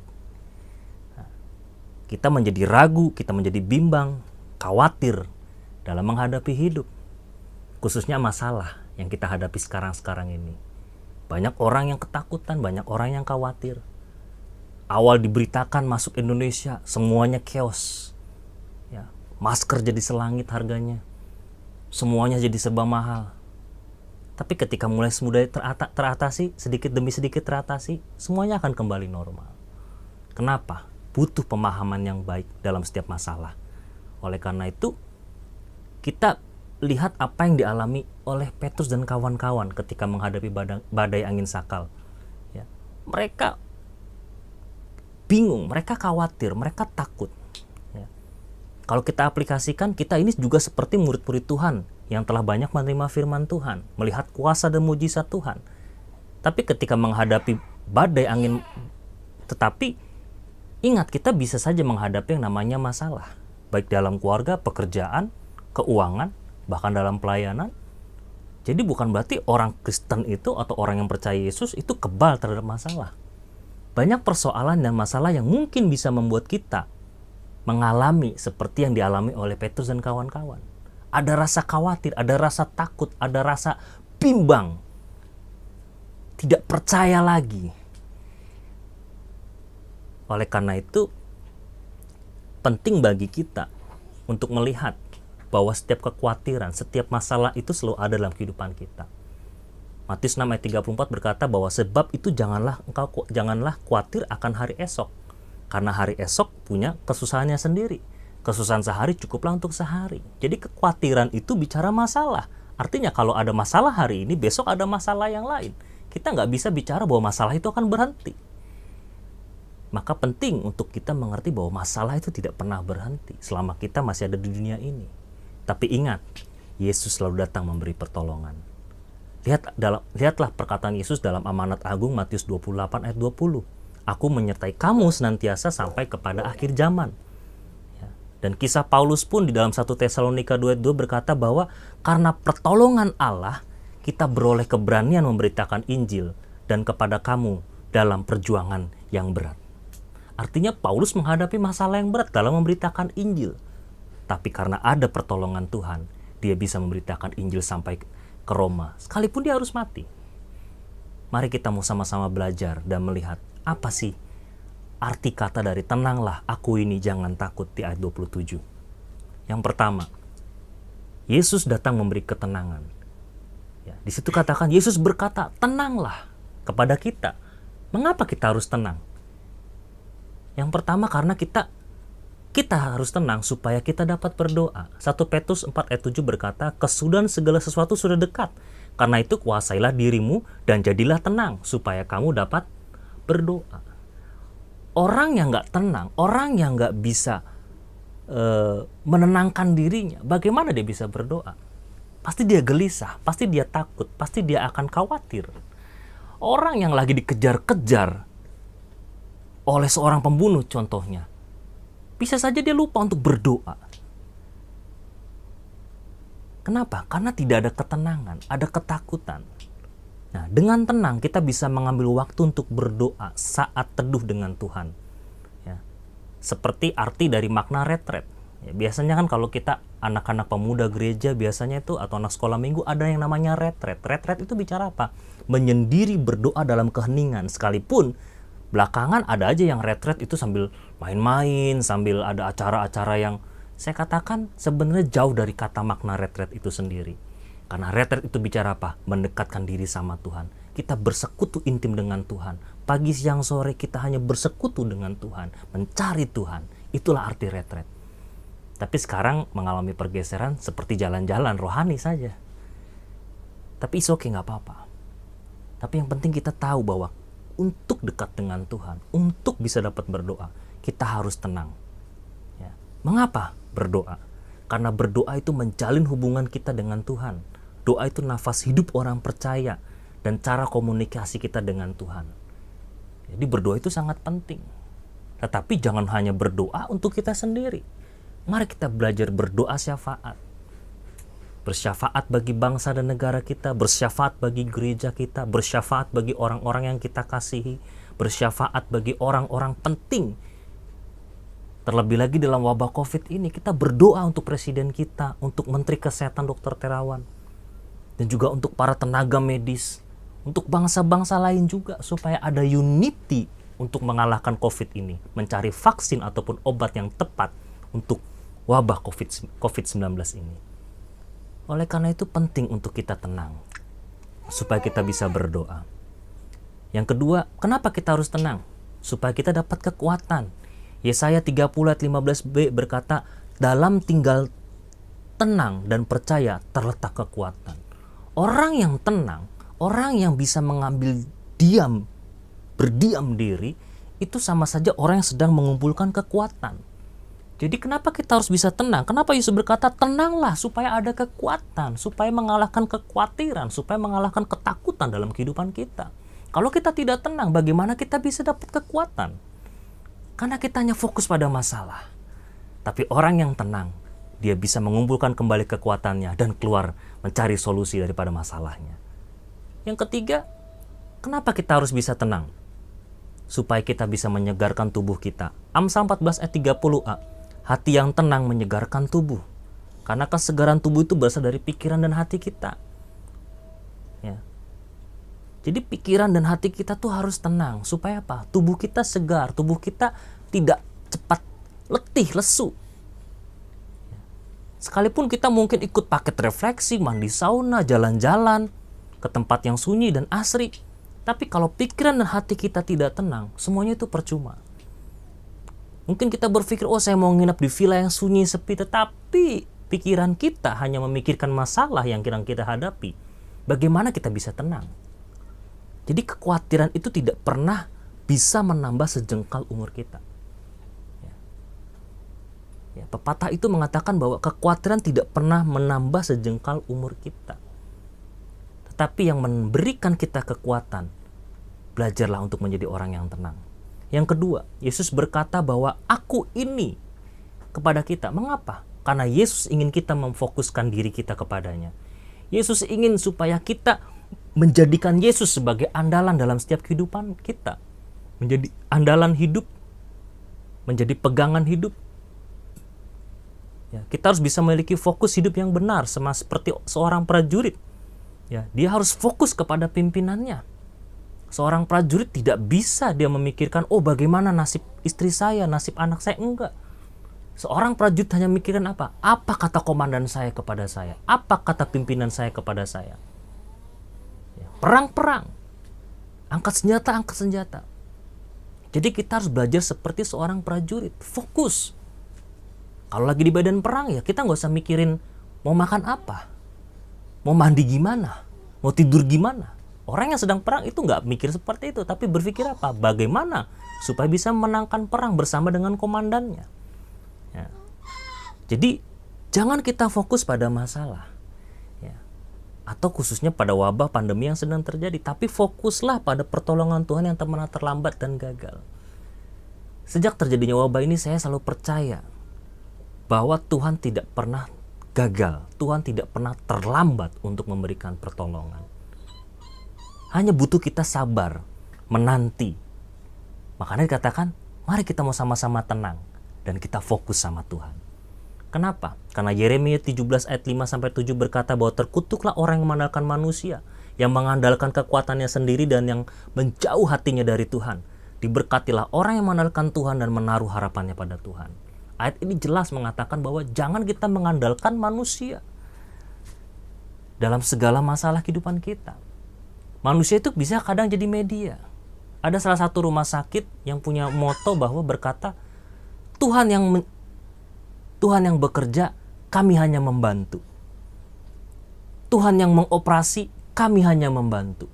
[SPEAKER 3] Nah, kita menjadi ragu, kita menjadi bimbang, khawatir dalam menghadapi hidup. Khususnya masalah yang kita hadapi sekarang ini. Banyak orang yang ketakutan, banyak orang yang khawatir. Awal diberitakan masuk Indonesia, semuanya chaos. Ya, masker jadi selangit harganya. Semuanya jadi serba mahal. Tapi ketika mulai teratasi, sedikit demi sedikit teratasi, semuanya akan kembali normal. Kenapa? Butuh pemahaman yang baik dalam setiap masalah. Oleh karena itu, kita lihat apa yang dialami oleh Petrus dan kawan-kawan ketika menghadapi badai angin sakal. Ya. Mereka bingung, mereka khawatir, mereka takut. Ya. Kalau kita aplikasikan, kita ini juga seperti murid-murid Tuhan yang telah banyak menerima firman Tuhan, melihat kuasa dan mujizat Tuhan. Tapi ketika menghadapi badai angin, tetapi ingat, kita bisa saja menghadapi yang namanya masalah, baik dalam keluarga, pekerjaan, keuangan, bahkan dalam pelayanan. Jadi bukan berarti orang Kristen itu atau orang yang percaya Yesus itu kebal terhadap masalah. Banyak persoalan dan masalah yang mungkin bisa membuat kita mengalami seperti yang dialami oleh Petrus dan kawan-kawan. Ada rasa khawatir, ada rasa takut, ada rasa bimbang, tidak percaya lagi. Oleh karena itu, penting bagi kita untuk melihat bahwa setiap kekhawatiran, setiap masalah itu selalu ada dalam kehidupan kita. Matius 6 ayat 34 berkata bahwa sebab itu janganlah khawatir akan hari esok, karena hari esok punya kesusahannya sendiri. Kesusahan sehari cukuplah untuk sehari. Jadi kekhawatiran itu bicara masalah. Artinya kalau ada masalah hari ini, besok ada masalah yang lain. Kita nggak bisa bicara bahwa masalah itu akan berhenti. Maka penting untuk kita mengerti bahwa masalah itu tidak pernah berhenti selama kita masih ada di dunia ini. Tapi ingat, Yesus selalu datang memberi pertolongan. Lihatlah perkataan Yesus dalam Amanat Agung Matius 28 ayat 20. Aku menyertai kamu senantiasa sampai kepada akhir zaman. Dan kisah Paulus pun di dalam 1 Tesalonika 2 ayat 2 berkata bahwa karena pertolongan Allah, kita beroleh keberanian memberitakan Injil, dan kepada kamu dalam perjuangan yang berat. Artinya Paulus menghadapi masalah yang berat dalam memberitakan Injil. Tapi karena ada pertolongan Tuhan, dia bisa memberitakan Injil sampai ke Roma, sekalipun dia harus mati. Mari kita mau sama-sama belajar dan melihat apa sih arti kata dari tenanglah aku ini jangan takut di ayat 27. Yang pertama, Yesus datang memberi ketenangan. Ya, di situ katakan Yesus berkata, tenanglah kepada kita. Mengapa kita harus tenang? Yang pertama karena kita harus tenang supaya kita dapat berdoa. 1 Petrus 4 ayat 7 berkata, kesudahan segala sesuatu sudah dekat. Karena itu kuasailah dirimu dan jadilah tenang supaya kamu dapat berdoa. Orang yang nggak tenang, orang yang nggak bisa menenangkan dirinya, bagaimana dia bisa berdoa? Pasti dia gelisah, pasti dia takut, pasti dia akan khawatir. Orang yang lagi dikejar-kejar oleh seorang pembunuh contohnya, bisa saja dia lupa untuk berdoa. Kenapa? Karena tidak ada ketenangan, ada ketakutan. Nah, dengan tenang kita bisa mengambil waktu untuk berdoa saat teduh dengan Tuhan. Ya. Seperti arti dari makna retret. Ya, biasanya kan kalau kita anak-anak pemuda gereja biasanya itu atau anak sekolah minggu ada yang namanya retret. Retret itu bicara apa? Menyendiri berdoa dalam keheningan. Sekalipun belakangan ada aja yang retret itu sambil main-main, sambil ada acara-acara yang saya katakan sebenarnya jauh dari kata makna retret itu sendiri. Karena retret itu bicara apa? Mendekatkan diri sama Tuhan. Kita bersekutu intim dengan Tuhan. Pagi, siang, sore kita hanya bersekutu dengan Tuhan. Mencari Tuhan. Itulah arti retret. Tapi sekarang mengalami pergeseran seperti jalan-jalan rohani saja. Tapi it's okay, gak apa-apa. Tapi yang penting kita tahu bahwa untuk dekat dengan Tuhan, untuk bisa dapat berdoa, kita harus tenang. Ya. Mengapa berdoa? Karena berdoa itu menjalin hubungan kita dengan Tuhan. Doa itu nafas hidup orang percaya dan cara komunikasi kita dengan Tuhan. Jadi berdoa itu sangat penting. Tetapi jangan hanya berdoa untuk kita sendiri. Mari kita belajar berdoa syafaat. Bersyafaat bagi bangsa dan negara kita, bersyafaat bagi gereja kita, bersyafaat bagi orang-orang yang kita kasihi, bersyafaat bagi orang-orang penting. Terlebih lagi dalam wabah COVID ini, kita berdoa untuk presiden kita, untuk Menteri Kesehatan Dr. Terawan, dan juga untuk para tenaga medis, untuk bangsa-bangsa lain juga, supaya ada unity untuk mengalahkan COVID ini, mencari vaksin ataupun obat yang tepat untuk wabah COVID-19 ini. Oleh karena itu penting untuk kita tenang, supaya kita bisa berdoa. Yang kedua, kenapa kita harus tenang? Supaya kita dapat kekuatan. Yesaya 30 ayat 15b berkata, dalam tinggal tenang dan percaya terletak kekuatan. Orang yang tenang, orang yang bisa mengambil berdiam diri, itu sama saja orang yang sedang mengumpulkan kekuatan. Jadi kenapa kita harus bisa tenang? Kenapa Yesus berkata tenanglah supaya ada kekuatan, supaya mengalahkan kekhawatiran, supaya mengalahkan ketakutan dalam kehidupan kita. Kalau kita tidak tenang, bagaimana kita bisa dapat kekuatan? Karena kita hanya fokus pada masalah. Tapi orang yang tenang, dia bisa mengumpulkan kembali kekuatannya dan keluar mencari solusi daripada masalahnya. Yang ketiga, kenapa kita harus bisa tenang? Supaya kita bisa menyegarkan tubuh kita. Amsal 14 ayat 30a. Hati yang tenang menyegarkan tubuh. Karena kesegaran tubuh itu berasal dari pikiran dan hati kita. Ya. Jadi pikiran dan hati kita tuh harus tenang. Supaya apa? Tubuh kita segar. Tubuh kita tidak cepat letih, lesu. Sekalipun kita mungkin ikut paket refleksi, mandi sauna, jalan-jalan ke tempat yang sunyi dan asri. Tapi kalau pikiran dan hati kita tidak tenang, semuanya itu percuma. Mungkin kita berpikir, oh saya mau nginep di villa yang sunyi, sepi, tetapi pikiran kita hanya memikirkan masalah yang kita hadapi. Bagaimana kita bisa tenang? Jadi kekhawatiran itu tidak pernah bisa menambah sejengkal umur kita. Ya, pepatah itu mengatakan bahwa kekhawatiran tidak pernah menambah sejengkal umur kita. Tetapi yang memberikan kita kekuatan, belajarlah untuk menjadi orang yang tenang. Yang kedua, Yesus berkata bahwa aku ini kepada kita. Mengapa? Karena Yesus ingin kita memfokuskan diri kita kepadanya. Yesus ingin supaya kita menjadikan Yesus sebagai andalan dalam setiap kehidupan kita. Menjadi andalan hidup, menjadi pegangan hidup. Ya, kita harus bisa memiliki fokus hidup yang benar, sama seperti seorang prajurit. Ya, dia harus fokus kepada pimpinannya. Seorang prajurit tidak bisa dia memikirkan, oh bagaimana nasib istri saya, nasib anak saya, enggak. Seorang prajurit hanya memikirkan apa? Apa kata komandan saya kepada saya? Apa kata pimpinan saya kepada saya? Ya, perang-perang. Angkat senjata. Jadi kita harus belajar seperti seorang prajurit. Fokus. Kalau lagi di medan perang ya kita nggak usah mikirin mau makan apa. Mau mandi gimana. Mau tidur gimana. Orang yang sedang perang itu nggak mikir seperti itu. Tapi berpikir apa? Bagaimana supaya bisa memenangkan perang bersama dengan komandannya. Ya. Jadi jangan kita fokus pada masalah. Ya. Atau khususnya pada wabah pandemi yang sedang terjadi. Tapi fokuslah pada pertolongan Tuhan yang tak pernah terlambat dan gagal. Sejak terjadinya wabah ini saya selalu percaya bahwa Tuhan tidak pernah gagal. Tuhan tidak pernah terlambat untuk memberikan pertolongan. Hanya butuh kita sabar, menanti. Makanya dikatakan, mari kita mau sama-sama tenang dan kita fokus sama Tuhan. Kenapa? Karena Yeremia 17 ayat 5-7 berkata bahwa terkutuklah orang yang mengandalkan manusia, yang mengandalkan kekuatannya sendiri dan yang menjauh hatinya dari Tuhan. Diberkatilah orang yang mengandalkan Tuhan dan menaruh harapannya pada Tuhan. Ayat ini jelas mengatakan bahwa jangan kita mengandalkan manusia dalam segala masalah kehidupan kita. Manusia itu bisa kadang jadi media. Ada salah satu rumah sakit yang punya moto bahwa berkata, Tuhan yang bekerja, kami hanya membantu. Tuhan yang mengoperasi, kami hanya membantu.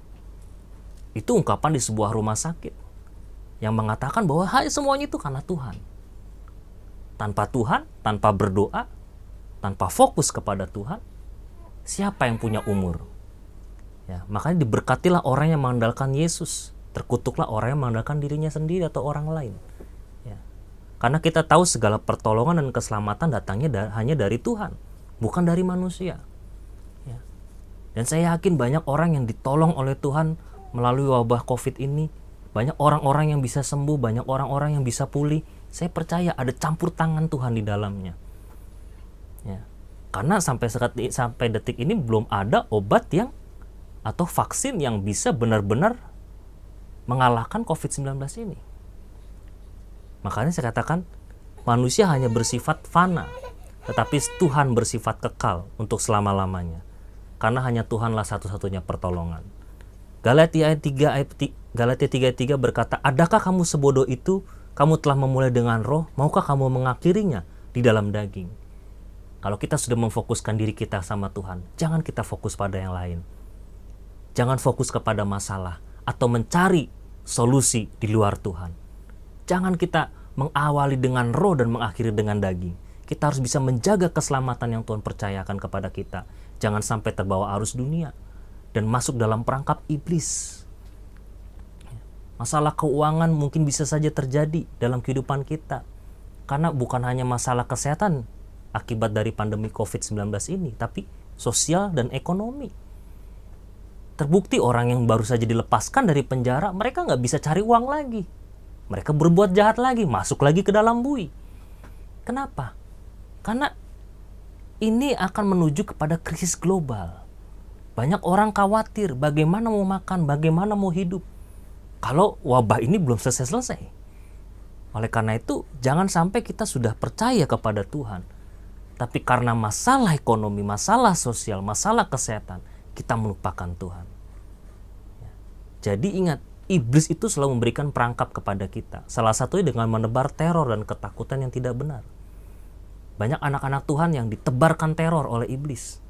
[SPEAKER 3] Itu ungkapan di sebuah rumah sakit yang mengatakan bahwa semuanya itu karena Tuhan. Tanpa Tuhan, tanpa berdoa, tanpa fokus kepada Tuhan, siapa yang punya umur? Ya, makanya diberkatilah orang yang mengandalkan Yesus. Terkutuklah orang yang mengandalkan dirinya sendiri atau orang lain. Ya. Karena kita tahu segala pertolongan dan keselamatan datangnya hanya dari Tuhan, bukan dari manusia. Ya. Dan saya yakin banyak orang yang ditolong oleh Tuhan melalui wabah COVID ini. Banyak orang-orang yang bisa sembuh, banyak orang-orang yang bisa pulih. Saya percaya ada campur tangan Tuhan di dalamnya. Ya. Karena sampai detik ini belum ada obat yang atau vaksin yang bisa benar-benar mengalahkan COVID-19 ini. Makanya saya katakan manusia hanya bersifat fana, tetapi Tuhan bersifat kekal untuk selama-lamanya. Karena hanya Tuhanlah satu-satunya pertolongan. Galatia 3:3 berkata, adakah kamu sebodoh itu? Kamu telah memulai dengan roh, maukah kamu mengakhirinya di dalam daging? Kalau kita sudah memfokuskan diri kita sama Tuhan, jangan kita fokus pada yang lain. Jangan fokus kepada masalah atau mencari solusi di luar Tuhan. Jangan kita mengawali dengan roh dan mengakhiri dengan daging. Kita harus bisa menjaga keselamatan yang Tuhan percayakan kepada kita. Jangan sampai terbawa arus dunia dan masuk dalam perangkap iblis. Masalah keuangan mungkin bisa saja terjadi dalam kehidupan kita. Karena bukan hanya masalah kesehatan akibat dari pandemi COVID-19 ini, tapi sosial dan ekonomi. Terbukti orang yang baru saja dilepaskan dari penjara, mereka nggak bisa cari uang lagi. Mereka berbuat jahat lagi, masuk lagi ke dalam bui. Kenapa? Karena ini akan menuju kepada krisis global. Banyak orang khawatir bagaimana mau makan, bagaimana mau hidup. Kalau wabah ini belum selesai-selesai. Oleh karena itu, jangan sampai kita sudah percaya kepada Tuhan. Tapi karena masalah ekonomi, masalah sosial, masalah kesehatan, kita melupakan Tuhan. Jadi ingat, iblis itu selalu memberikan perangkap kepada kita. Salah satunya dengan menebar teror dan ketakutan yang tidak benar. Banyak anak-anak Tuhan yang ditebarkan teror oleh iblis.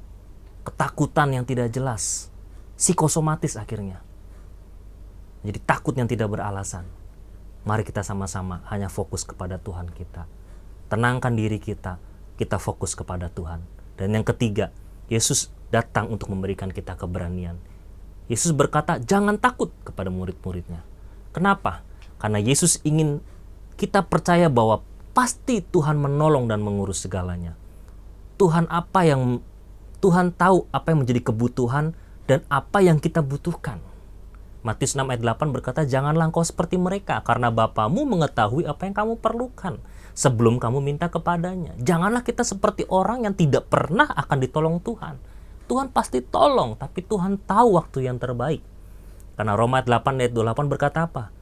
[SPEAKER 3] Ketakutan yang tidak jelas. Psikosomatis akhirnya. Jadi takut yang tidak beralasan. Mari kita sama-sama hanya fokus kepada Tuhan kita. Tenangkan diri kita. Kita fokus kepada Tuhan. Dan yang ketiga, Yesus datang untuk memberikan kita keberanian. Yesus berkata, jangan takut kepada murid-muridnya. Kenapa? Karena Yesus ingin kita percaya bahwa pasti Tuhan menolong dan mengurus segalanya. Tuhan tahu apa yang menjadi kebutuhan dan apa yang kita butuhkan. Matius 6 ayat 8 berkata, janganlah engkau seperti mereka, karena Bapamu mengetahui apa yang kamu perlukan sebelum kamu minta kepadanya. Janganlah kita seperti orang yang tidak pernah akan ditolong Tuhan. Tuhan pasti tolong, tapi Tuhan tahu waktu yang terbaik. Karena Roma 8 ayat 28 berkata apa?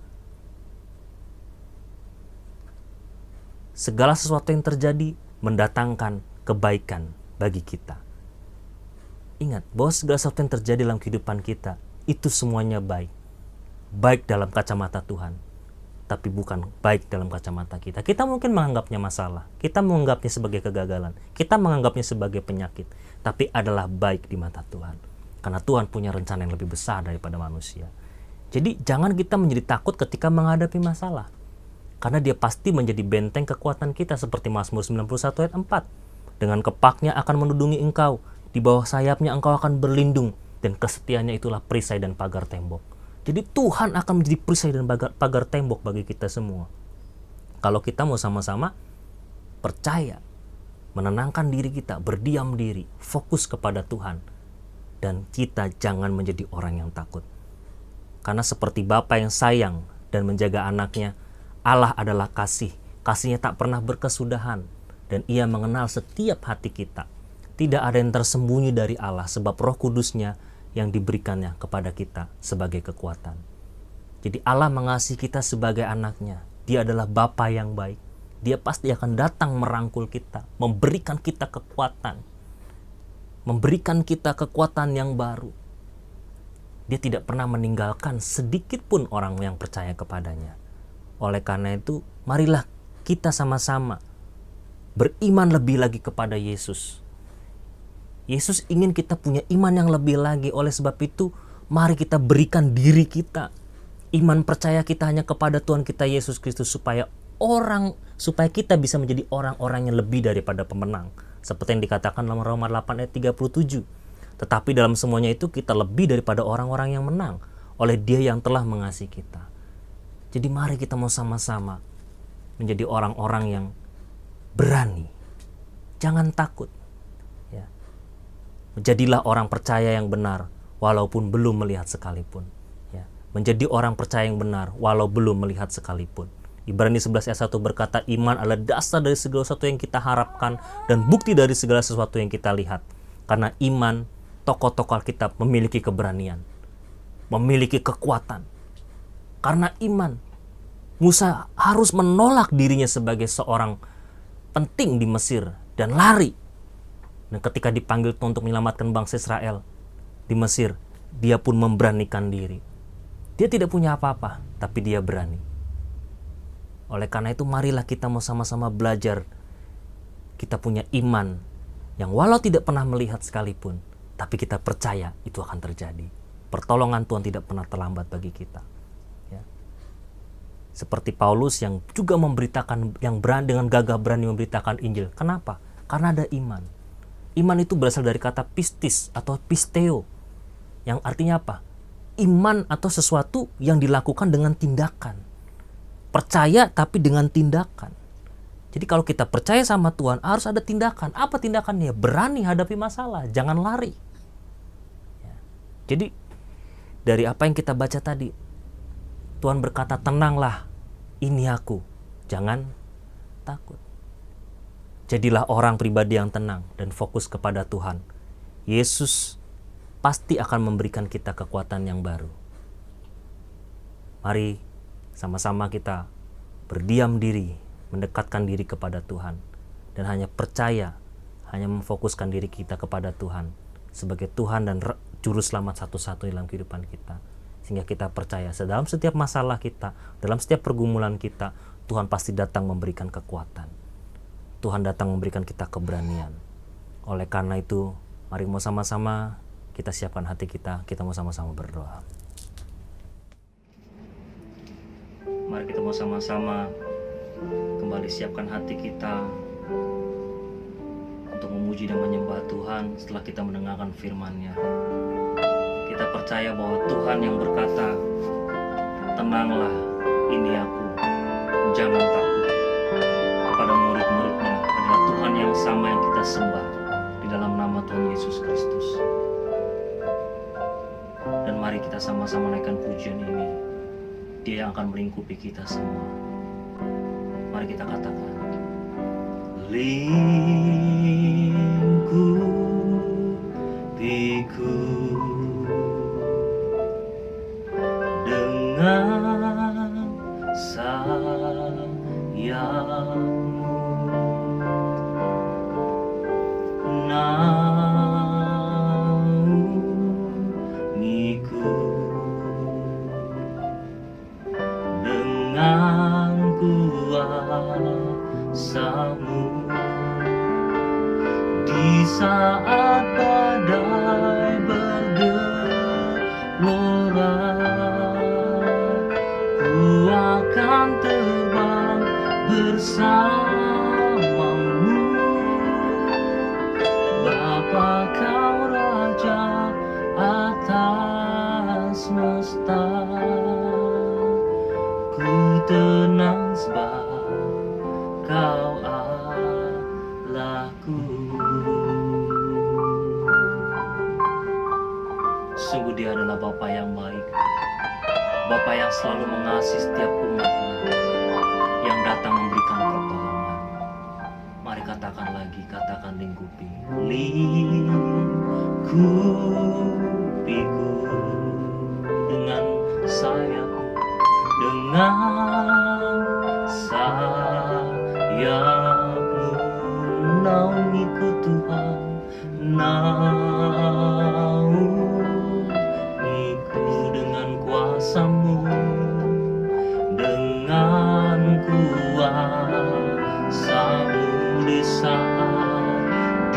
[SPEAKER 3] Segala sesuatu yang terjadi mendatangkan kebaikan bagi kita. Ingat bahwa segala sesuatu yang terjadi dalam kehidupan kita, itu semuanya baik. Baik dalam kacamata Tuhan, tapi bukan baik dalam kacamata kita. Kita mungkin menganggapnya masalah, kita menganggapnya sebagai kegagalan, kita menganggapnya sebagai penyakit, tapi adalah baik di mata Tuhan. Karena Tuhan punya rencana yang lebih besar daripada manusia. Jadi jangan kita menjadi takut ketika menghadapi masalah. Karena dia pasti menjadi benteng kekuatan kita, seperti Mazmur 91 ayat 4. Dengan kepaknya akan menudungi engkau, di bawah sayapnya engkau akan berlindung, dan kesetiaannya itulah perisai dan pagar tembok. Jadi Tuhan akan menjadi perisai dan pagar tembok bagi kita semua. Kalau kita mau sama-sama percaya, menenangkan diri kita, berdiam diri, fokus kepada Tuhan, dan kita jangan menjadi orang yang takut. Karena seperti Bapa yang sayang dan menjaga anaknya, Allah adalah kasih. Kasihnya tak pernah berkesudahan, dan Ia mengenal setiap hati kita. Tidak ada yang tersembunyi dari Allah, sebab Roh Kudusnya yang diberikannya kepada kita sebagai kekuatan. Jadi Allah mengasihi kita sebagai anaknya. Dia adalah Bapa yang baik. Dia pasti akan datang merangkul kita, memberikan kita kekuatan, memberikan kita kekuatan yang baru. Dia tidak pernah meninggalkan sedikit pun orang yang percaya kepadanya. Oleh karena itu, marilah kita sama-sama beriman lebih lagi kepada Yesus. Yesus ingin kita punya iman yang lebih lagi. Oleh sebab itu, mari kita berikan diri kita, iman percaya kita hanya kepada Tuhan kita Yesus Kristus, supaya kita bisa menjadi orang-orang yang lebih daripada pemenang. Seperti yang dikatakan dalam Roma 8 ayat 37. Tetapi dalam semuanya itu kita lebih daripada orang-orang yang menang oleh Dia yang telah mengasihi kita. Jadi mari kita mau sama-sama menjadi orang-orang yang berani. Jangan takut. Ya. Menjadilah orang percaya yang benar walaupun belum melihat sekalipun. Ya. Menjadi orang percaya yang benar walau belum melihat sekalipun. Ibrani 11 ayat 1 berkata, iman adalah dasar dari segala sesuatu yang kita harapkan dan bukti dari segala sesuatu yang kita lihat. Karena iman, tokoh-tokoh Alkitab memiliki keberanian, memiliki kekuatan. Karena iman, Musa harus menolak dirinya sebagai seorang penting di Mesir dan lari. Dan ketika dipanggil untuk menyelamatkan bangsa Israel di Mesir, dia pun memberanikan diri. Dia tidak punya apa-apa, tapi dia berani. Oleh karena itu, marilah kita mau sama-sama belajar. Kita punya iman yang walau tidak pernah melihat sekalipun, tapi kita percaya itu akan terjadi. Pertolongan Tuhan tidak pernah terlambat bagi kita. Ya. Seperti Paulus yang juga memberitakan, yang berani dengan gagah berani memberitakan Injil. Kenapa? Karena ada iman. Iman itu berasal dari kata pistis atau pisteo, yang artinya apa? Iman atau sesuatu yang dilakukan dengan tindakan. Percaya tapi dengan tindakan. Jadi kalau kita percaya sama Tuhan, harus ada tindakan. Apa tindakannya? Berani hadapi masalah, jangan lari. Ya. Jadi dari apa yang kita baca tadi, Tuhan berkata, tenanglah, ini aku, jangan takut. Jadilah orang pribadi yang tenang dan fokus kepada Tuhan. Yesus pasti akan memberikan kita kekuatan yang baru. Mari sama-sama kita berdiam diri, mendekatkan diri kepada Tuhan, dan hanya percaya, hanya memfokuskan diri kita kepada Tuhan sebagai Tuhan dan Juru Selamat satu-satunya dalam kehidupan kita. Sehingga kita percaya dalam setiap masalah kita, dalam setiap pergumulan kita, Tuhan pasti datang memberikan kekuatan. Tuhan datang memberikan kita keberanian. Oleh karena itu, mari mau sama-sama kita siapkan hati kita mau sama-sama berdoa. Mari kita mau sama-sama kembali siapkan hati kita untuk memuji dan menyembah Tuhan setelah kita mendengarkan firman-Nya. Kita percaya bahwa Tuhan yang berkata, tenanglah, ini aku, jangan takut. Kepada murid-muridnya adalah Tuhan yang sama yang kita sembah di dalam nama Tuhan Yesus Kristus. Dan mari kita sama-sama naikkan pujian ini. Dia yang akan melingkupi kita semua. Mari kita katakan, lingkupiku dengan sayapmu, naungiku dengan kuasa-Mu di saat badai bergelora. Ku akan terbang bersamamu, Bapa Kau Raja atas semesta. Ku tenang sebab Kau Allahku. Sungguh Dia adalah Bapa yang baik, Bapa yang selalu mengasihi setiap umat-Nya, yang datang memberikan pertolongan. Mari katakan lagi, katakan lingkupi. Lingkupiku dengan sayapmu, dengan sayapmu, naungiku Tuhan, naungiku dengan kuasa-Mu, dengan kuasa-Mu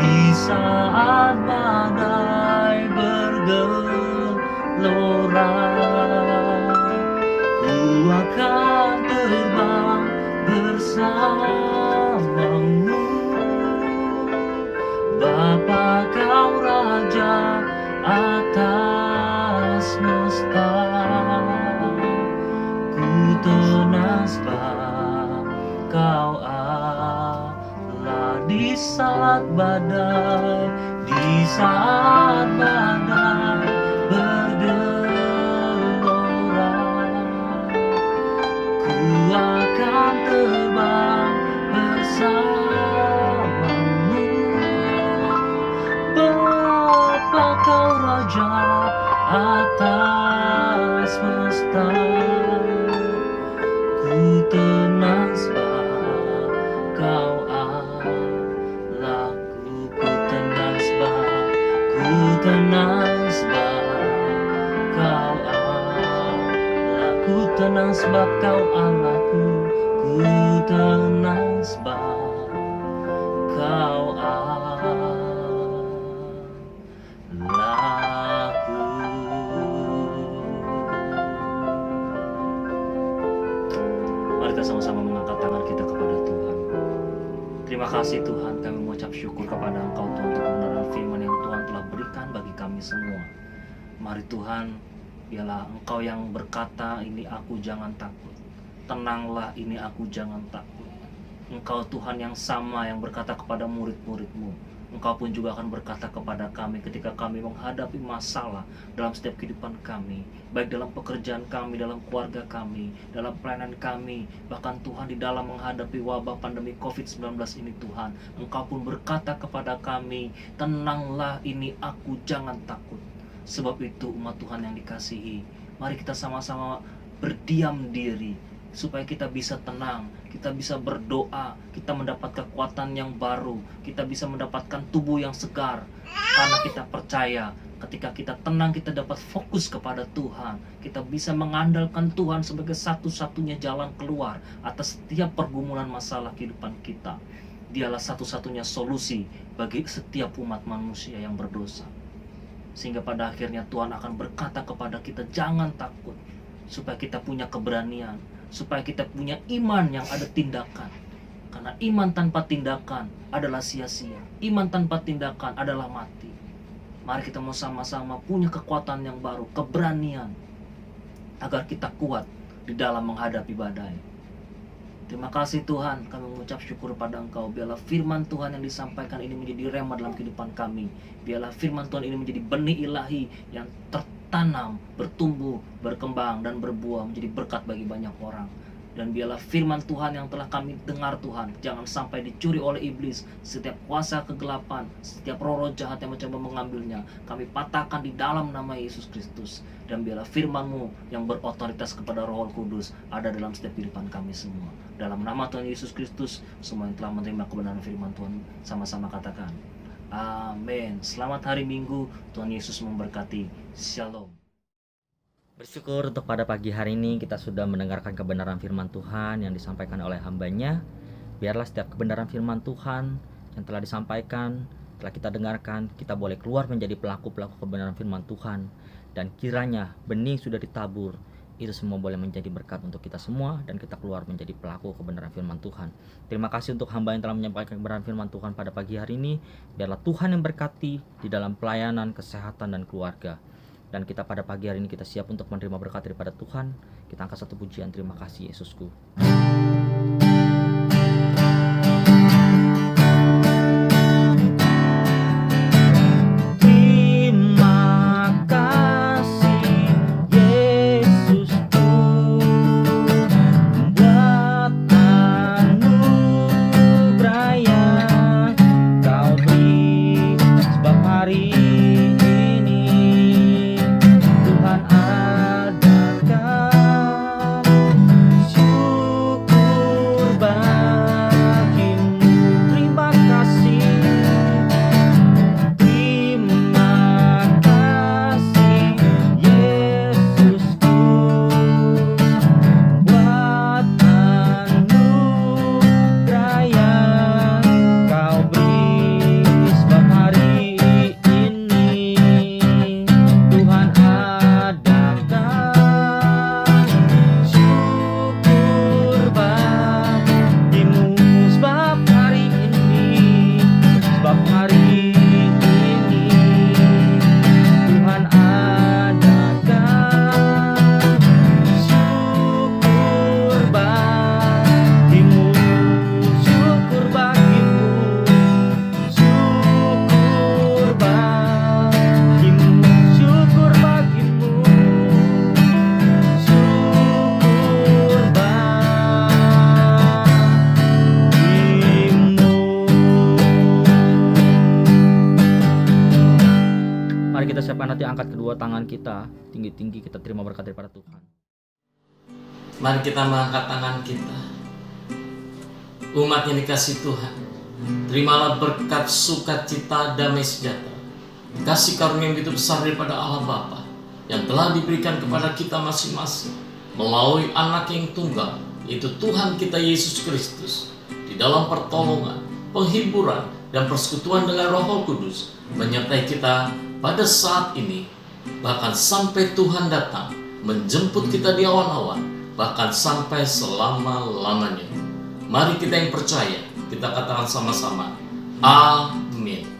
[SPEAKER 3] di saat badai bergelora. Ku akan terbang bersamamu, Bapa Kau Raja atas semesta. Ku tenang sebab Kau Allah di saat badai, di saat badai bergelora. Ku akan terbang bersamamu, Bapa Kau Raja atas semesta. Ku tenang sebab Kau Allahku. Ku tenang sebab, ku tenang sebab Kau Allah. Ku tenang sebab Kau Allahku. Ku tenang sebab Kau Allahku. Mari kita sama-sama mengangkat tangan kita kepada Tuhan. Terima kasih Tuhan, kami mengucap syukur kepada Engkau Tuhan untuk kebenaran firman yang Tuhan telah berikan bagi kami semua. Mari Tuhan, biarlah Engkau yang berkata, ini aku jangan takut. Tenanglah, ini aku jangan takut. Engkau Tuhan yang sama yang berkata kepada murid-murid-Mu. Engkau pun juga akan berkata kepada kami ketika kami menghadapi masalah dalam setiap kehidupan kami, baik dalam pekerjaan kami, dalam keluarga kami, dalam pelayanan kami, bahkan Tuhan di dalam menghadapi wabah pandemi COVID-19 ini Tuhan. Engkau pun berkata kepada kami, tenanglah, ini aku jangan takut. Sebab itu umat Tuhan yang dikasihi, mari kita sama-sama berdiam diri supaya kita bisa tenang, kita bisa berdoa, kita mendapat kekuatan yang baru, kita bisa mendapatkan tubuh yang segar. Karena kita percaya ketika kita tenang, kita dapat fokus kepada Tuhan. Kita bisa mengandalkan Tuhan sebagai satu-satunya jalan keluar atas setiap pergumulan masalah kehidupan kita. Dialah satu-satunya solusi bagi setiap umat manusia yang berdosa. Sehingga pada akhirnya Tuhan akan berkata kepada kita, jangan takut, supaya kita punya keberanian, supaya kita punya iman yang ada tindakan. Karena iman tanpa tindakan adalah sia-sia. Iman tanpa tindakan adalah mati. Mari kita mau sama-sama punya kekuatan yang baru, keberanian, agar kita kuat di dalam menghadapi badai. Terima kasih Tuhan, kami mengucap syukur pada Engkau. Biarlah firman Tuhan yang disampaikan ini menjadi rema dalam kehidupan kami. Biarlah firman Tuhan ini menjadi benih ilahi yang tertanam, bertumbuh, berkembang, dan berbuah menjadi berkat bagi banyak orang. Dan biarlah firman Tuhan yang telah kami dengar Tuhan, jangan sampai dicuri oleh iblis. Setiap kuasa kegelapan, setiap roh-roh jahat yang mencoba mengambilnya, kami patahkan di dalam nama Yesus Kristus. Dan biarlah firman-Mu yang berotoritas kepada Roh Kudus ada dalam setiap kehidupan kami semua. Dalam nama Tuhan Yesus Kristus, semua yang telah menerima kebenaran firman Tuhan sama-sama katakan amin. Selamat hari Minggu, Tuhan Yesus memberkati. Shalom.
[SPEAKER 1] Bersyukur untuk pada pagi hari ini kita sudah mendengarkan kebenaran firman Tuhan yang disampaikan oleh hamba-Nya. Biarlah setiap kebenaran firman Tuhan yang telah disampaikan, telah kita dengarkan, kita boleh keluar menjadi pelaku-pelaku kebenaran firman Tuhan. Dan kiranya benih sudah ditabur, itu semua boleh menjadi berkat untuk kita semua, dan kita keluar menjadi pelaku kebenaran firman Tuhan. Terima kasih untuk hamba yang telah menyampaikan kebenaran firman Tuhan pada pagi hari ini. Biarlah Tuhan yang berkati di dalam pelayanan, kesehatan, dan keluarga. Dan kita pada pagi hari ini kita siap untuk menerima berkat daripada Tuhan. Kita angkat satu pujian, terima kasih Yesusku. Terima kasih Yesusku buat anugerah yang Kau beri, sebab hari kita siapkan hati, angkat kedua tangan kita tinggi-tinggi, kita terima berkat daripada Tuhan.
[SPEAKER 3] Mari kita mengangkat tangan kita. Umat yang dikasih Tuhan, terimalah berkat sukacita damai sejahtera, kasih karunia yang begitu besar daripada Allah Bapa yang telah diberikan kepada kita masing-masing melalui Anak yang tunggal, yaitu Tuhan kita Yesus Kristus, di dalam pertolongan, penghiburan, dan persekutuan dengan Roh Kudus menyertai kita pada saat ini, bahkan sampai Tuhan datang menjemput kita di awan-awan, bahkan sampai selama-lamanya. Mari kita yang percaya, kita katakan sama-sama, amin.